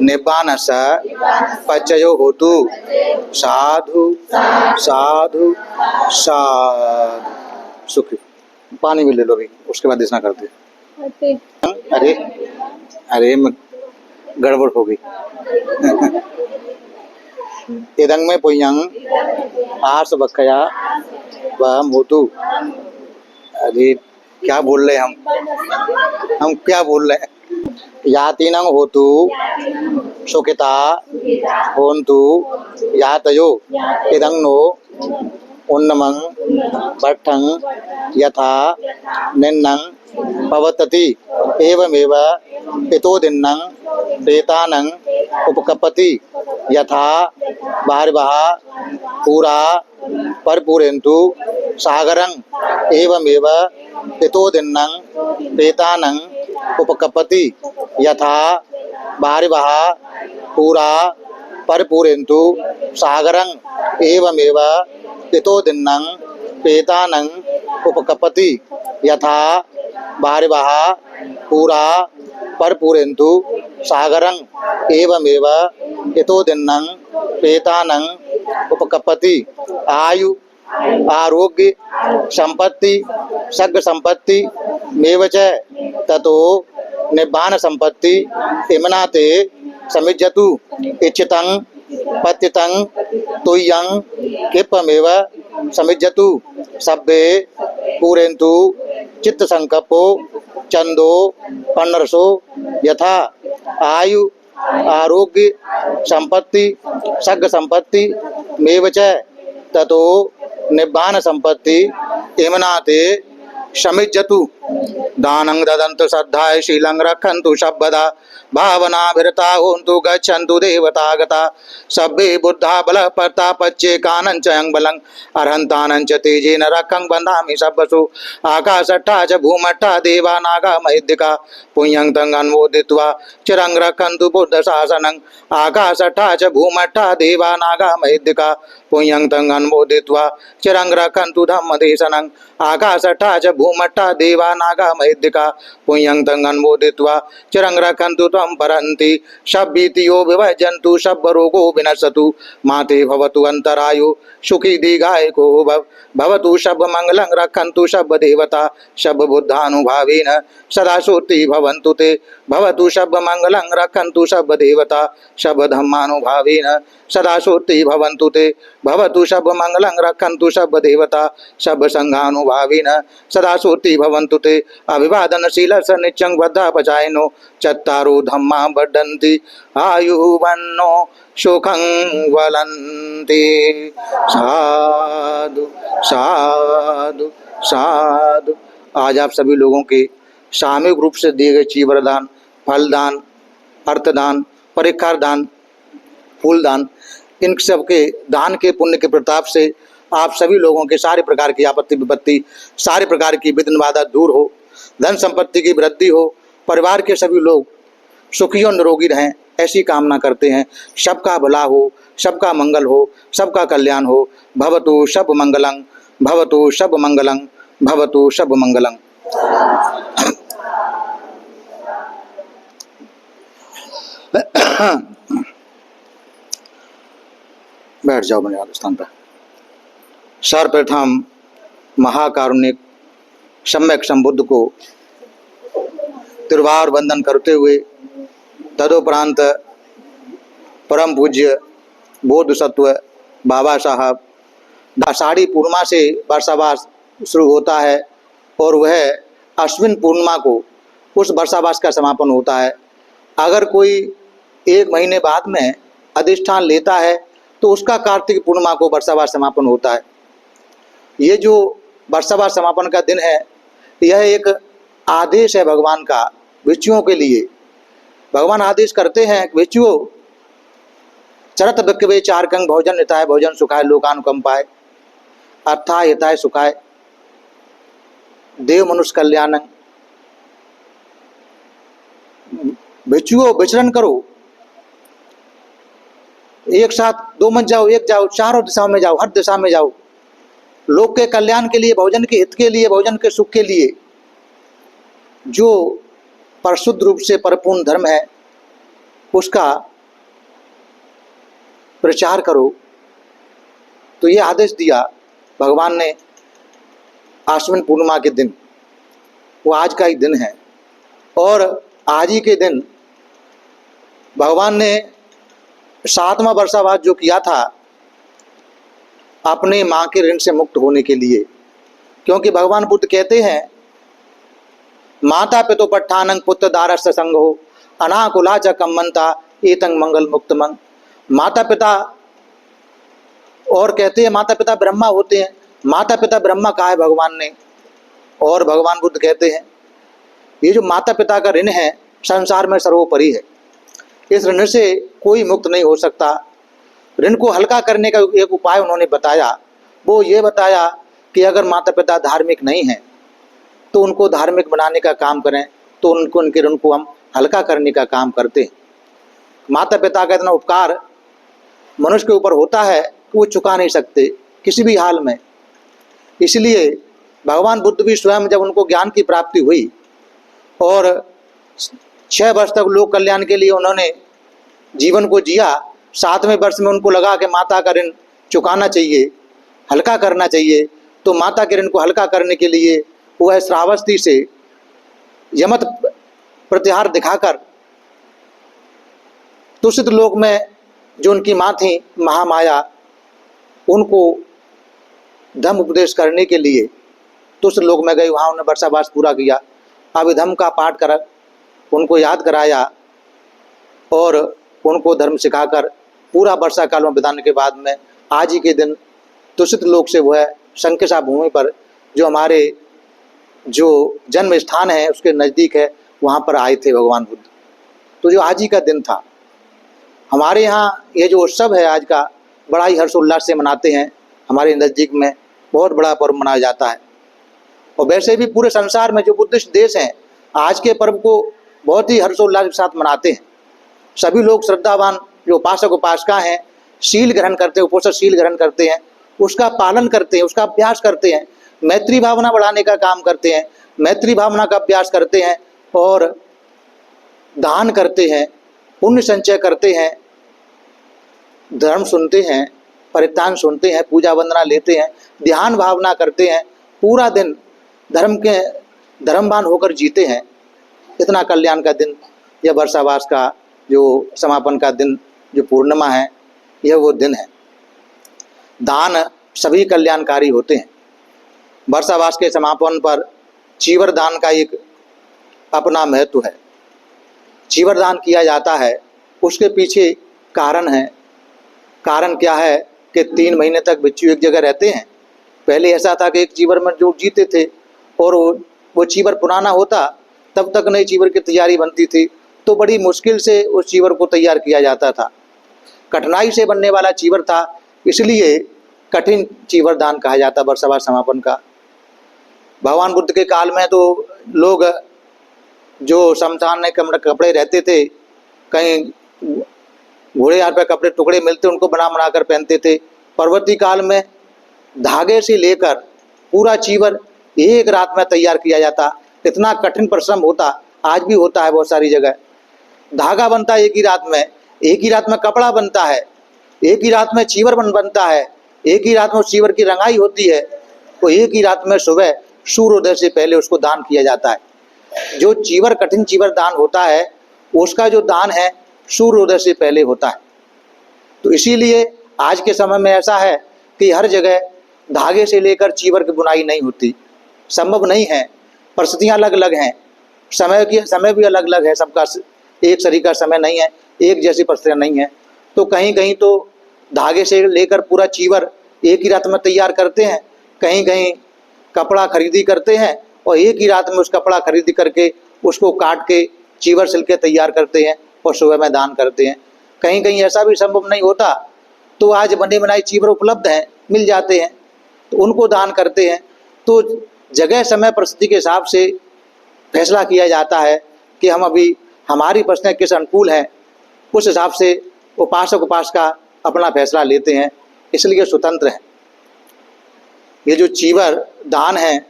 Speaker 1: निब्बानस पच्चयो होतु साधु साधु साधु सुखी। पानी भी ले लो भाई, उसके बाद देशना करते। अरे अरे गड़बड़ हो गई। इदं में पुयं आस बखया वह मोतु। अरे क्या बोल रहे हम क्या बोल रहे हैं। यातिनं होतु सुखिता होन्तु यातयो इदं नो उन्नमं भट्टं यथा निन्नं पवतति एवमेव पितो दिन्नं प्रेतानं उपकपति यथा बाहरिवः पूरा परपूरेन्तु सागरं एवमेव पितो दिन्नं प्रेतानं उपकपति यथा बाहरिवः पूरा परपूरेन्तु सागरं एवमेव पितो दिन्नं प्रेतानं उपकपति यथा बारिवहा पूरा परपूरेन्तु सागरं एवमेव यतो दिन्नं पेतानं उपकपति आयु आरोग्य संपत्ति सग्ग संपत्ति मेव च ततो निब्बान संपत्ति इमनाते समिज्जतु इच्छितं पतितं तुय्यं किपमेव समिज्जतु सब्बे पूरेन्तु चित्त संकल्पो चंदो पन्नरसो यथा आयु आरोग्य संपत्ति सग्ग संपत्ति मेव च ततो निब्बान संपत्ति इमनाते समिज्जतु दानं ददन्तु श्रद्धाय शीलं रक्षन्तु शब्बदा भावनाभिरता होन्तु गच्छन्तु देवतागता सब्बे बुद्धा बलः प्रतापच्चेकानं च अंबलं अर्हन्तानं च तेजेन रक्षं बन्धामि सब्बसु आकाशट्टा च भूमट्टा देवा नागा महेद्दिका पुण्यं तं अन्मोदित्वा चिरं रक्षन्तु बुद्धशासनं आकाशट्टा च भूमट्टा देवा नागा महेद्दिका पुण्यं तं अन्मोदित्वा चिरं रक्षन्तु धम्मदेशनं आकाशट्टा च भूमट्टा देवा नागा महेद्दिका पुण्यं तं अन्मोदित्वा चिरं रक्षन्तु त्वं परन्ति शब्बीतियो विभजन्तु शब्बरोगो विनश्यतु माते भवतु अन्तरायो सुखी दीर्घायुको भवतु शब्बमङ्गलं रक्षन्तु शब्बदेवता शब्बबुद्धानुभावेन सदा श्रुति भवन्तु ते भवतु शब्बमङ्गलं रक्षन्तु शब्बदेवता शब्बधम्मानुभावेन सदा श्रुति भवन्तु ते भवतु शब्बमङ्गलं रक्षन्तु शब्बदेवता शब्बसङ्घानुभावेन सदा श्रुति भवन्तु ते अभिवादनशीलस्य नित्यं बद्धापचायनो चत्तारो धम्मा वर्धन्ति आयुवन्नो सुखं वलन्ति। साधु साधु साधु। आज आप सभी लोगों के सामूहिक रूप से दिए गए चीवरदान, फलदान, अर्थदान, परीक्षा दान, फूलदान, इन सब के दान के पुण्य के प्रताप से आप सभी लोगों के सारे प्रकार की आपत्ति विपत्ति, सारे प्रकार की विघ्न बाधा दूर हो, धन संपत्ति की वृद्धि हो, परिवार के सभी लोग सुखी और निरोगी रहें, ऐसी कामना करते हैं। सबका भला हो, सबका मंगल हो, सबका कल्याण हो। भवतु सब मंगलं, भवतु सब मंगलं, भवतु सब मंगलं। बैठ जाओ मेरे स्थान पर। सर्वप्रथम महाकारुणिक सम्यक संबुद्ध को तिरुवार वंदन करते हुए तदुपरांत परम पूज्य बोधसत्व बाबा साहब आषाढ़ी पूर्णिमा से वर्षावास शुरू होता है और वह अश्विन पूर्णिमा को उस वर्षावास का समापन होता है। अगर कोई एक महीने बाद में अधिष्ठान लेता है तो उसका कार्तिक पूर्णिमा को वर्षावास समापन होता है। ये जो वर्षावास समापन का दिन है, यह एक आदेश है भगवान का भिक्षुओं के लिए। भगवान आदेश करते हैं भिक्षुओं चरत बिक्वे चारकंग भोजन हिताय भोजन सुखाय लोकानुकंपाय अर्थाय हिताय सुखाय देव मनुष्य कल्याणं। भिक्षुओं विचरण करो, एक साथ दो मत जाओ, एक जाओ, चारों दिशाओं में जाओ, हर दिशा में जाओ, लोक के कल्याण के लिए, भोजन के हित के लिए, भोजन के सुख के लिए। जो परिशुद्ध रूप से परिपूर्ण धर्म है उसका प्रचार करो। तो ये आदेश दिया भगवान ने आश्विन पूर्णिमा के दिन। वो आज का ही दिन है और आज ही के दिन भगवान ने 7वां वर्षावास जो किया था अपने माँ के ऋण से मुक्त होने के लिए। क्योंकि भगवान बुद्ध कहते हैं माता पितो पट्ठानंग पुत्र दारस संगो अनाकुला च कम्मंता एतंग मंगल मुक्त मंग। माता पिता, और कहते हैं माता पिता ब्रह्मा होते हैं, माता पिता ब्रह्मा कहा है भगवान ने। और भगवान बुद्ध कहते हैं ये जो माता पिता का ऋण है संसार में सर्वोपरि है, इस ऋण से कोई मुक्त नहीं हो सकता। ऋण को हल्का करने का एक उपाय उन्होंने बताया, वो ये बताया कि अगर माता पिता धार्मिक नहीं हैं तो उनको धार्मिक बनाने का काम करें, तो उनके ऋण को हम हल्का करने का काम करते हैं। माता पिता का इतना उपकार मनुष्य के ऊपर होता है कि वो चुका नहीं सकते किसी भी हाल में। इसलिए भगवान बुद्ध भी स्वयं जब उनको ज्ञान की प्राप्ति हुई और 6 वर्ष तक लोक कल्याण के लिए उन्होंने जीवन को जिया। 7वें वर्ष में उनको लगा कि माता का ऋण चुकाना चाहिए, हल्का करना चाहिए। तो माता के ऋण को हल्का करने के लिए वह श्रावस्ती से यमत प्रतिहार दिखाकर तुषित लोक में जो उनकी माँ थी महामाया, उनको धम्म उपदेश करने के लिए तुषित लोक में गई। वहाँ उन्होंने वर्षावास पूरा किया, अभिधम्म का पाठ कर उनको याद कराया और उनको धर्म सिखाकर पूरा वर्षा काल में बिताने के बाद में आज ही के दिन तुषित लोक से वह शंकिसा भूमि पर जो हमारे जो जन्म स्थान है उसके नज़दीक है, वहाँ पर आए थे भगवान बुद्ध। तो जो आज ही का दिन था, हमारे यहाँ ये जो उत्सव है आज का बड़ा ही हर्षोल्लास से मनाते हैं। हमारे नज़दीक में बहुत बड़ा पर्व मनाया जाता है और वैसे भी पूरे संसार में जो बुद्धिस्ट देश हैं आज के पर्व को बहुत ही हर्षोल्लास के साथ मनाते हैं। सभी लोग श्रद्धावान जो उपासक उपासिका हैं शील ग्रहण करते हैं, उपोषण शील ग्रहण करते हैं, उसका पालन करते हैं, उसका अभ्यास करते हैं, मैत्री भावना बढ़ाने का काम करते हैं, मैत्री भावना का अभ्यास करते हैं और दान करते हैं, पुण्य संचय करते हैं, धर्म सुनते हैं, परित्राण सुनते हैं, पूजा वंदना लेते हैं, ध्यान भावना करते हैं, पूरा दिन धर्म के धर्मवान होकर जीते हैं। इतना कल्याण का दिन, यह वर्षावास का जो समापन का दिन, जो पूर्णिमा है, यह वो दिन है। दान सभी कल्याणकारी होते हैं। वर्षावास के समापन पर चीवर दान का एक अपना महत्व है। चीवर दान किया जाता है, उसके पीछे कारण है। कारण क्या है कि 3 महीने तक बच्चे एक जगह रहते हैं। पहले ऐसा था कि एक चीवर में जो जीते थे और वो चीवर पुराना होता तब तक नई चीवर की तैयारी बनती थी, तो बड़ी मुश्किल से उस चीवर को तैयार किया जाता था। कठिनाई से बनने वाला चीवर था, इसलिए कठिन चीवर दान कहा जाता वर्षावास समापन का। भगवान बुद्ध के काल में तो लोग जो शमशान में कपड़े रहते थे, कहीं घोड़े यहाँ पे कपड़े टुकड़े मिलते उनको बना बना कर पहनते थे। परवर्ती काल में धागे से लेकर पूरा चीवर एक रात में तैयार किया जाता। इतना कठिन परिश्रम होता, आज भी होता है बहुत सारी जगह। धागा बनता है एक ही रात में, एक ही रात में कपड़ा बनता है, एक ही रात में चीवर बनता है, एक ही रात में उस चीवर की रंगाई होती है, तो एक ही रात में सुबह सूर्योदय से पहले उसको दान किया जाता है। जो चीवर कठिन चीवर दान होता है उसका जो दान है सूर्योदय से पहले होता है। तो इसीलिए आज के समय में ऐसा है कि हर जगह धागे से लेकर चीवर की बुनाई नहीं होती, संभव नहीं है। परिस्थितियाँ अलग अलग हैं, समय भी अलग अलग है, सबका एक शरीर का समय नहीं है, एक जैसी परिस्थितियाँ नहीं है। तो कहीं कहीं तो धागे से लेकर पूरा चीवर एक ही रात में तैयार करते हैं, कहीं कहीं कपड़ा खरीदी करते हैं और एक ही रात में उस कपड़ा खरीदी करके उसको काट के चीवर सिल के तैयार करते हैं और सुबह में दान करते हैं। कहीं कहीं ऐसा भी संभव नहीं होता तो आज बने बनाए चीवर उपलब्ध हैं, मिल जाते हैं, तो उनको दान करते हैं। तो जगह समय परिस्थिति के हिसाब से फैसला किया जाता है कि हम अभी हमारी परिस्थितियाँ किस अनुकूल हैं, उस हिसाब से उपासक उपासिका अपना फैसला लेते हैं, इसलिए स्वतंत्र हैं। ये जो चीवर दान है,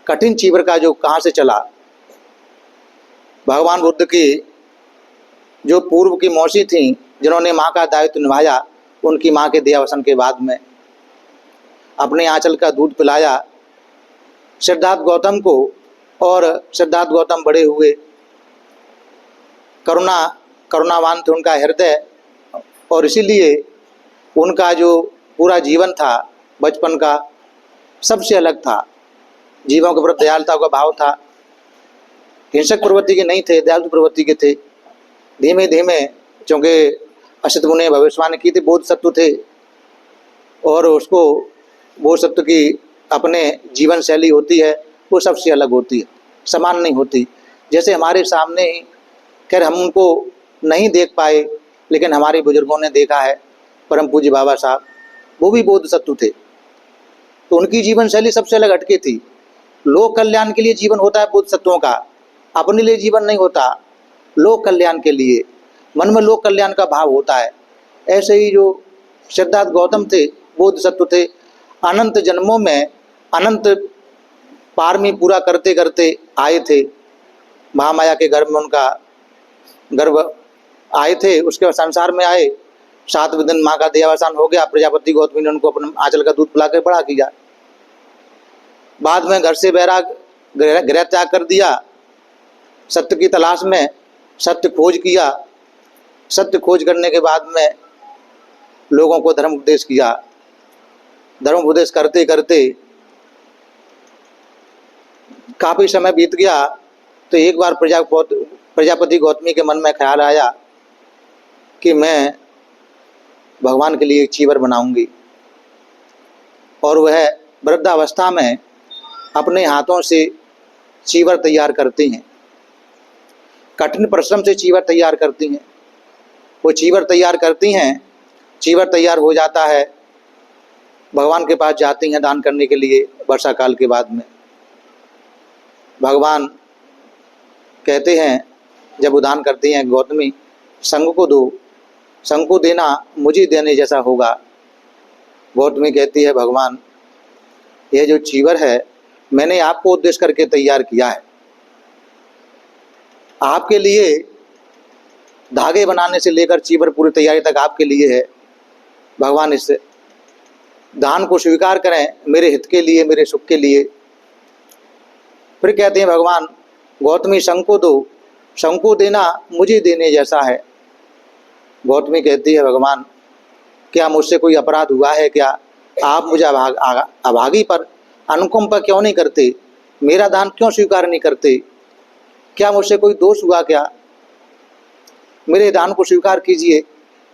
Speaker 1: कठिन चीवर का जो कहाँ से चला, भगवान बुद्ध की जो पूर्व की मौसी थी जिन्होंने माँ का दायित्व निभाया, उनकी माँ के देहावसान के बाद में अपने आंचल का दूध पिलाया सिद्धार्थ गौतम को, और सिद्धार्थ गौतम बड़े हुए, करुणावान थे उनका हृदय, और इसीलिए उनका जो पूरा जीवन था बचपन का सबसे अलग था। जीवों के प्रति दयालुता का भाव था, हिंसक प्रवृत्ति के नहीं थे, दयालु प्रवृत्ति के थे। धीमे धीमे, चूँकि असित मुनि भविष्यवाणी की थी, बोधसत्व थे और उसको बोधसत्व की अपने जीवन शैली होती है, वो सबसे अलग होती है, समान नहीं होती। जैसे हमारे सामने ही, खैर हम उनको नहीं देख पाए लेकिन हमारे बुजुर्गों ने देखा है, परम पूज्य बाबा साहब वो भी बोधसत्व थे, तो उनकी जीवन शैली सबसे अलग हटके थी। लोक कल्याण के लिए जीवन होता है बोधसत्वों का, अपने लिए जीवन नहीं होता, लोक कल्याण के लिए मन में लोक कल्याण का भाव होता है। ऐसे ही जो सिद्धार्थ गौतम थे बोधसत्व थे, अनंत जन्मों में अनंत पारमी पूरा करते करते आए थे महामाया के गर्भ में उनका गर्भ आए थे, उसके बाद संसार में आए। 7वें दिन माँ का देहावसान हो गया, प्रजापति गौतमी ने उनको अपने आंचल का दूध पिलाकर बड़ा किया। बाद में घर से बैराग गृह त्याग कर दिया, सत्य की तलाश में सत्य खोज किया। सत्य खोज करने के बाद में लोगों को धर्म उपदेश किया। धर्म उपदेश करते करते काफी समय बीत गया, तो एक बार प्रजापति गौतमी के मन में ख्याल आया कि मैं भगवान के लिए एक चीवर बनाऊंगी। और वह वृद्धावस्था में अपने हाथों से चीवर तैयार करती हैं, कठिन परिश्रम से चीवर तैयार करती हैं। वो चीवर तैयार करती हैं, चीवर तैयार हो जाता है, भगवान के पास जाती हैं दान करने के लिए। वर्षा काल के बाद में भगवान कहते हैं, जब वो दान करती हैं, गौतमी संग को दो, संग को देना मुझे देने जैसा होगा। गौतमी कहती है, भगवान यह जो चीवर है मैंने आपको उद्देश्य करके तैयार किया है, आपके लिए धागे बनाने से लेकर चीवर पूरी तैयारी तक आपके लिए है। भगवान इस दान को स्वीकार करें मेरे हित के लिए, मेरे सुख के लिए। फिर कहते हैं भगवान, गौतमी संग को दो, संग को देना मुझे देने जैसा है। गौतमी कहती है, भगवान क्या मुझसे कोई अपराध हुआ है क्या? आप मुझे अभागी पर अनुकंपा क्यों नहीं करते? मेरा दान क्यों स्वीकार नहीं करते? क्या मुझसे कोई दोष हुआ क्या? मेरे दान को स्वीकार कीजिए,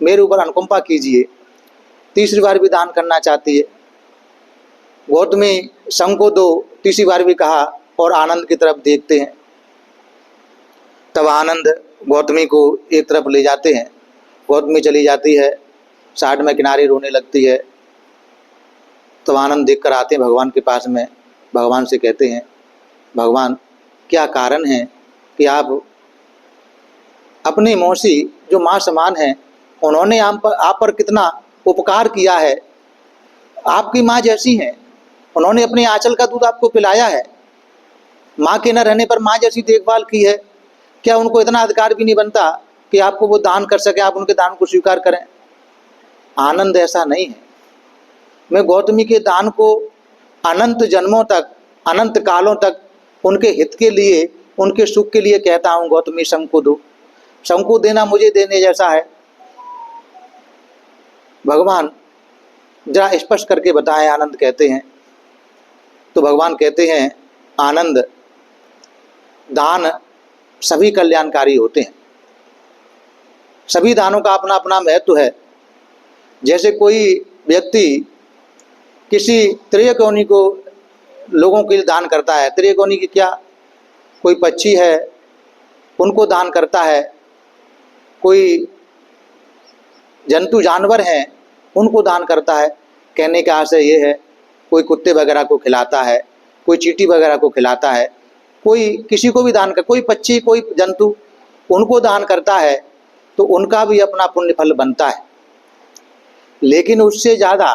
Speaker 1: मेरे ऊपर अनुकंपा कीजिए। तीसरी बार भी दान करना चाहती है गौतमी, संग को दो, तीसरी बार भी कहा और आनंद की तरफ देखते हैं। तब आनंद गौतमी को एक तरफ ले जाते हैं। गौतमी चली जाती है, साइड में किनारे रोने लगती है। तब आनंद देख कर आते हैं भगवान के पास में। भगवान से कहते हैं, भगवान क्या कारण है कि आप अपनी मौसी जो माँ समान है, उन्होंने आप पर कितना उपकार किया है। आपकी माँ जैसी हैं, उन्होंने अपने आंचल का दूध आपको पिलाया है। माँ के न रहने पर माँ जैसी देखभाल की है। क्या उनको इतना अधिकार भी नहीं बनता कि आपको वो दान कर सके, आप उनके दान को स्वीकार करें? आनंद ऐसा नहीं है। मैं गौतमी के दान को अनंत जन्मों तक, अनंत कालों तक उनके हित के लिए, उनके सुख के लिए कहता हूँ, गौतमी संग को दो, संग को देना मुझे देने जैसा है। भगवान जरा स्पष्ट करके बताएं, आनंद कहते हैं। तो भगवान कहते हैं, आनंद दान सभी कल्याणकारी होते हैं। सभी दानों का अपना अपना महत्व है। जैसे कोई व्यक्ति किसी त्रिकोणी को लोगों के लिए दान करता है, त्रिकोणी की क्या, कोई पक्षी है उनको दान करता है, कोई जंतु जानवर हैं उनको दान करता है। कहने का आशय ये है, कोई कुत्ते वगैरह को खिलाता है, कोई चींटी वगैरह को खिलाता है, कोई किसी को भी दान कर, कोई पक्षी कोई जंतु उनको दान करता है, तो उनका भी अपना पुण्य फल बनता है। लेकिन उससे ज़्यादा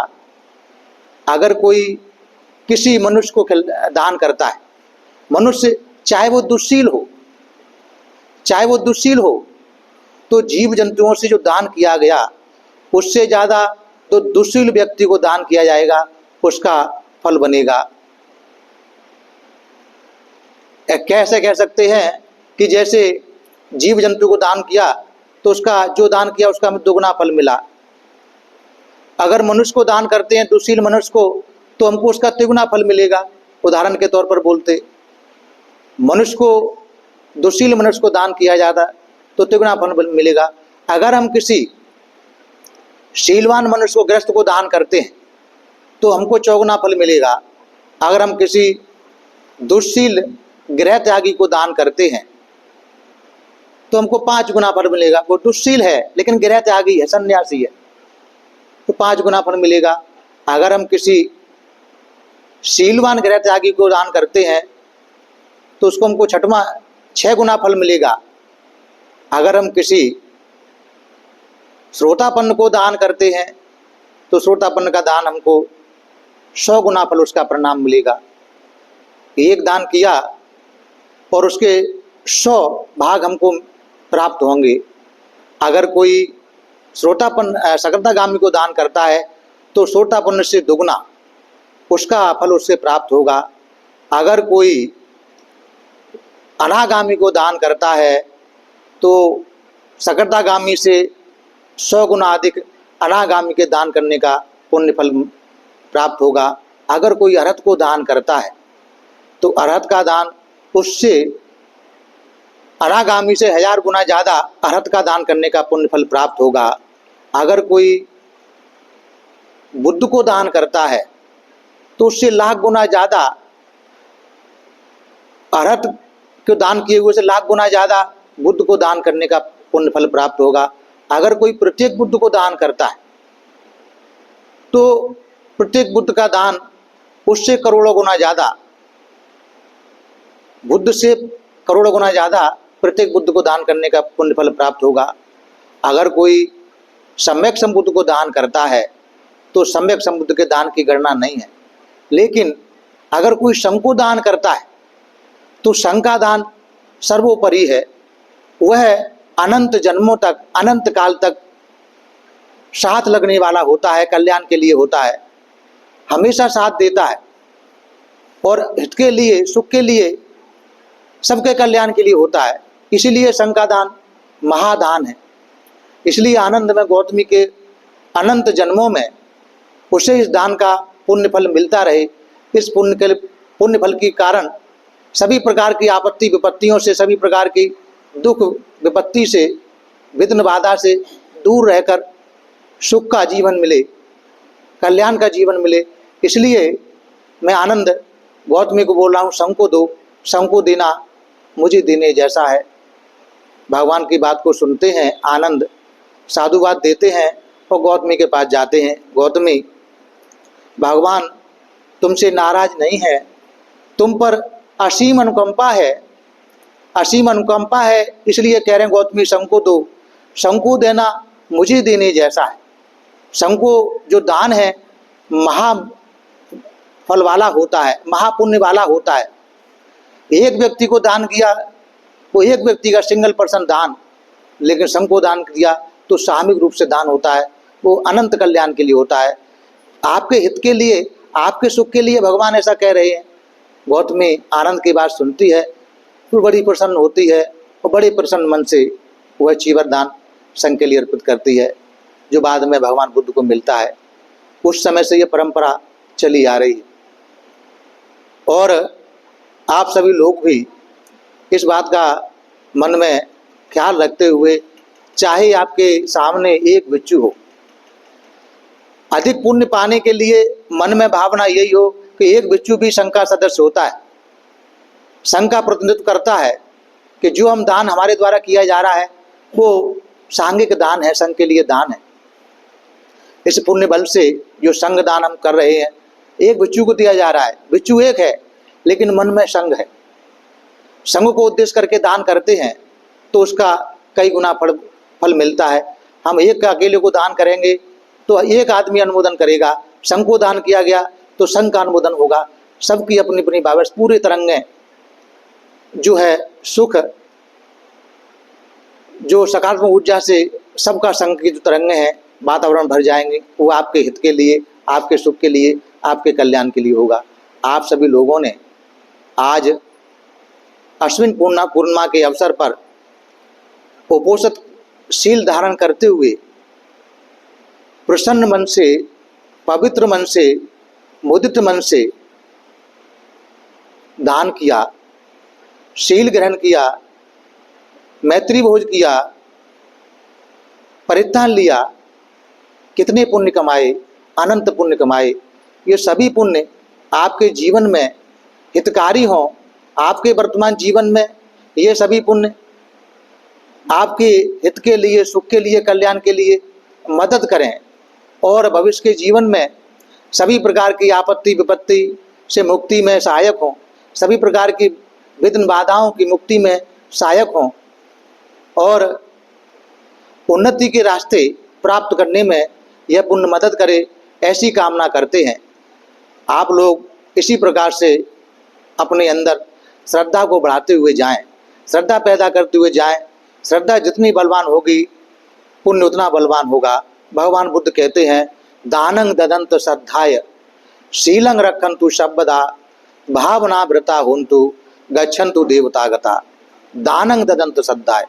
Speaker 1: अगर कोई किसी मनुष्य को दान करता है, मनुष्य चाहे वो दुष्शील हो, चाहे वो दुष्शील हो, तो जीव जंतुओं से जो दान किया गया उससे ज़्यादा तो दुष्शील व्यक्ति को दान किया जाएगा, उसका फल बनेगा। कैसे कह सकते हैं कि जैसे जीव जंतु को दान किया तो उसका जो दान किया उसका हमें दुगना फल मिला। अगर मनुष्य को दान करते हैं, दुष्शील मनुष्य को, तो हमको उसका तिगुना फल मिलेगा। उदाहरण के तौर पर बोलते, मनुष्य को, दुष्शील मनुष्य को दान किया जाता तो तिगुना फल मिलेगा। अगर हम किसी शीलवान मनुष्य को, ग्रस्त को दान करते हैं तो हमको चौगुना फल मिलेगा। अगर हम किसी दुष्शील गृह त्यागी को दान करते हैं तो हमको 5 गुना फल मिलेगा। वो दुष्शील है लेकिन गृह त्यागी है, सन्यासी है, तो 5 गुना फल मिलेगा। अगर हम किसी शीलवान गृह त्यागी को दान करते हैं तो उसको हमको 6 गुना फल मिलेगा। अगर हम किसी श्रोतापन्न को दान करते हैं तो श्रोतापन्न का दान हमको 100 गुना फल उसका परिणाम मिलेगा। एक दान किया और उसके 100 भाग हमको प्राप्त होंगे। अगर कोई श्रोतापन सकर्तागामी को दान करता है तो श्रोतापन से दुगना उसका फल उससे प्राप्त होगा। अगर कोई अनागामी को दान करता है तो सकर्तागामी से 100 गुना अधिक अनागामी के दान करने का पुण्य फल प्राप्त होगा। अगर कोई अरहत को दान करता है तो अरहत का दान उससे अनागामी से 1000 गुना ज़्यादा अरहत का दान करने का पुण्य फल प्राप्त होगा। अगर कोई बुद्ध को दान करता है तो उससे लाख गुना ज़्यादा अरहत को दान किए हुए से लाख गुना ज़्यादा बुद्ध को दान करने का पुण्य फल प्राप्त होगा। अगर कोई प्रत्येक बुद्ध को दान करता है तो प्रत्येक बुद्ध का दान उससे करोड़ों गुना ज़्यादा, बुद्ध से करोड़ों गुना ज़्यादा प्रत्येक बुद्ध को दान करने का पुण्य फल प्राप्त होगा। अगर कोई सम्यक संबुद्ध को दान करता है तो सम्यक संबुद्ध के दान की गणना नहीं है। लेकिन अगर कोई संघ को दान करता है तो संघ का दान सर्वोपरि है। वह अनंत जन्मों तक, अनंत काल तक साथ लगने वाला होता है, कल्याण के लिए होता है, हमेशा साथ देता है और हित के लिए, सुख के लिए, सबके कल्याण के लिए होता है। इसीलिए संघ का दान महादान है। इसलिए आनंद में गौतमी के अनंत जन्मों में उसे इस दान का पुण्य फल मिलता रहे। इस पुण्य फल के कारण सभी प्रकार की आपत्ति विपत्तियों से, सभी प्रकार की दुख विपत्ति से, विघ्न बाधा से दूर रहकर सुख का जीवन मिले, कल्याण का जीवन मिले। इसलिए मैं आनंद गौतमी को बोल रहा हूँ, संघ को दो, संघ को देना मुझे देने जैसा है। भगवान की बात को सुनते हैं, आनंद साधुवाद देते हैं और गौतमी के पास जाते हैं। गौतमी, भगवान तुमसे नाराज नहीं है, तुम पर असीम अनुकंपा है, असीम अनुकंपा है, इसलिए कह रहे हैं गौतमी संघ को दो। संघ को देना मुझे देने जैसा है। संघ को जो दान है महा फल वाला होता है, महापुण्य वाला होता है। एक व्यक्ति को दान किया वो एक व्यक्ति का सिंगल पर्सन दान, लेकिन संघ को दान किया तो सामूहिक रूप से दान होता है, वो अनंत कल्याण के लिए होता है, आपके हित के लिए, आपके सुख के लिए भगवान ऐसा कह रहे हैं। गौतमी आनंद की बात सुनती है तो बड़ी प्रसन्न होती है और बड़े प्रसन्न मन से वह चीवर दान संघ के लिए अर्पित करती है, जो बाद में भगवान बुद्ध को मिलता है। उस समय से ये परंपरा चली आ रही है और आप सभी लोग भी इस बात का मन में ख्याल रखते हुए, चाहे आपके सामने एक बिच्छू हो, अधिक पुण्य पाने के लिए मन में भावना यही हो कि एक बिच्छू भी संघ का सदस्य होता है, संघ का प्रतिनिधित्व करता है कि जो हम दान हमारे द्वारा किया जा रहा है वो सांघिक दान है, संघ के लिए दान है। इस पुण्य बल से जो संघ दान हम कर रहे हैं, एक बिच्छू को दिया जा रहा है, बिच्छू एक है लेकिन मन में संघ है। संघ को उद्देश्य करके दान करते हैं तो उसका कई गुना फल मिलता है। हम एक अकेले को दान करेंगे तो एक आदमी अनुमोदन करेगा, संघ को दान किया गया तो संघ का अनुमोदन होगा। सबकी अपनी अपनी भावना, पूरे तरंगें जो है सुख, जो सकारात्मक ऊर्जा से सबका संघ की जो तरंगें हैं वातावरण भर जाएंगे, वो आपके हित के लिए, आपके सुख के लिए, आपके कल्याण के लिए होगा। आप सभी लोगों ने आज अश्विन पूर्णिमा के अवसर पर उपोषित शील धारण करते हुए प्रसन्न मन से, पवित्र मन से, मुदित मन से दान किया, शील ग्रहण किया, मैत्री भोज किया, परित्राण लिया, कितने पुण्य कमाए, अनंत पुण्य कमाए। ये सभी पुण्य आपके जीवन में हितकारी हों, आपके वर्तमान जीवन में ये सभी पुण्य आपके हित के लिए, सुख के लिए, कल्याण के लिए मदद करें और भविष्य के जीवन में सभी प्रकार की आपत्ति विपत्ति से मुक्ति में सहायक हों, सभी प्रकार की विघ्न बाधाओं की मुक्ति में सहायक हों और उन्नति के रास्ते प्राप्त करने में यह पुण्य मदद करे, ऐसी कामना करते हैं। आप लोग इसी प्रकार से अपने अंदर श्रद्धा को बढ़ाते हुए जाएं। श्रद्धा पैदा करते हुए जाएं। श्रद्धा जितनी बलवान होगी पुण्य उतना बलवान होगा। भगवान बुद्ध कहते हैं दानंग ददंत श्रद्धाय शीलं रखन्तु शब्दा भावना व्रता हुंतु गच्छन्तु देवतागता। दानंग ददंत श्रद्धाय,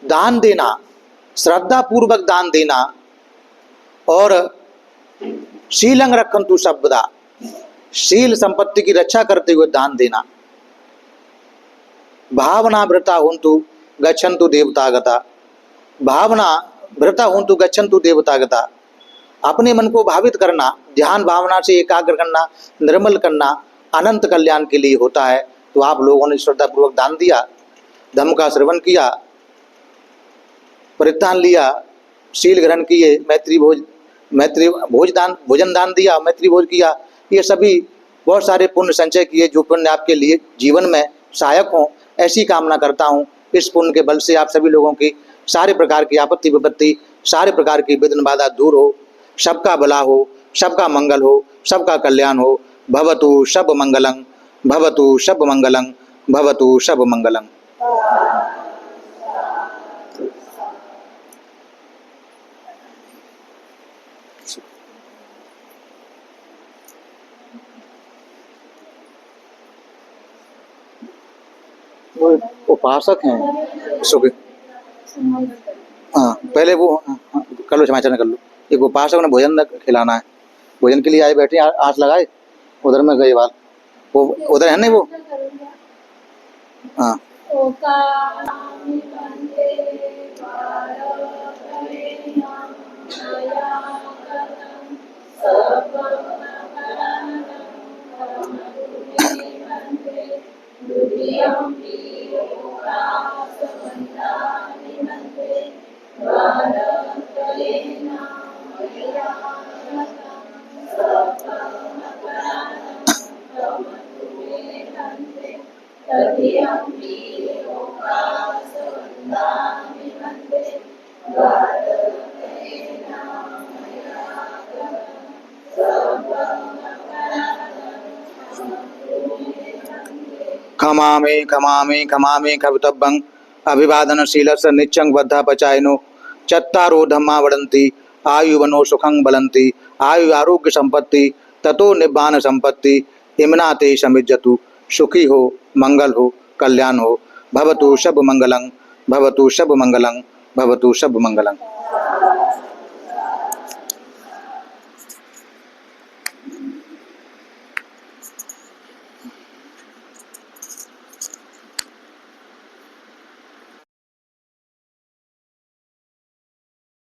Speaker 1: दान देना, श्रद्धा पूर्वक दान देना, और शीलं रखन्तु शब्दा, शील संपत्ति की रक्षा करते हुए दान देना। भावना व्रता हुंतु गच्छन्तु देवतागता, भावना व्रता हुंतु गच्छन्तु देवतागता, अपने मन को भावित करना, ध्यान भावना से एकाग्र करना, निर्मल करना अनंत कल्याण के लिए होता है। तो आप लोगों ने श्रद्धापूर्वक दान दिया, धम्म का श्रवण किया, परित्राण लिया, शील ग्रहण किए, मैत्री भोजन दान दिया, मैत्री भोज किया, ये सभी बहुत सारे पुण्य संचय किए जो पुण्य आपके लिए जीवन में सहायक हों, ऐसी कामना करता हूँ। इस पुण्य के बल से आप सभी लोगों की सारे प्रकार की आपत्ति विपत्ति, सारे प्रकार की विघ्न बाधा दूर हो, सबका भला हो, सबका मंगल हो, सबका कल्याण हो। भवतु सब मंगलं, भवतु सब मंगलं, भवतु सब मंगलं। वो उपासक हैं सुख, हाँ पहले वो कर लो, समाचार कर लो। एक उपासक ने भोजन खिलाना है, भोजन के लिए आए बैठे, आस लगाए, उधर में गए बाल, वो उधर है नहीं वो, हाँ खमामि खमामि खमामि कवितव्यं अभिवादनशीलस्य नित्यं बद्धा पचायनो चत्तारो धम्मा वदन्ति आयुवनो सुखं बलन्ति आयु आरोग्य संपत्ति ततो निब्बान संपत्ति इमना ते समिज्जतु। सुखी हो, मंगल हो, कल्याण हो। भवतु सब मंगलं, भवतु सब मंगलं, भवतु सब मंगलं।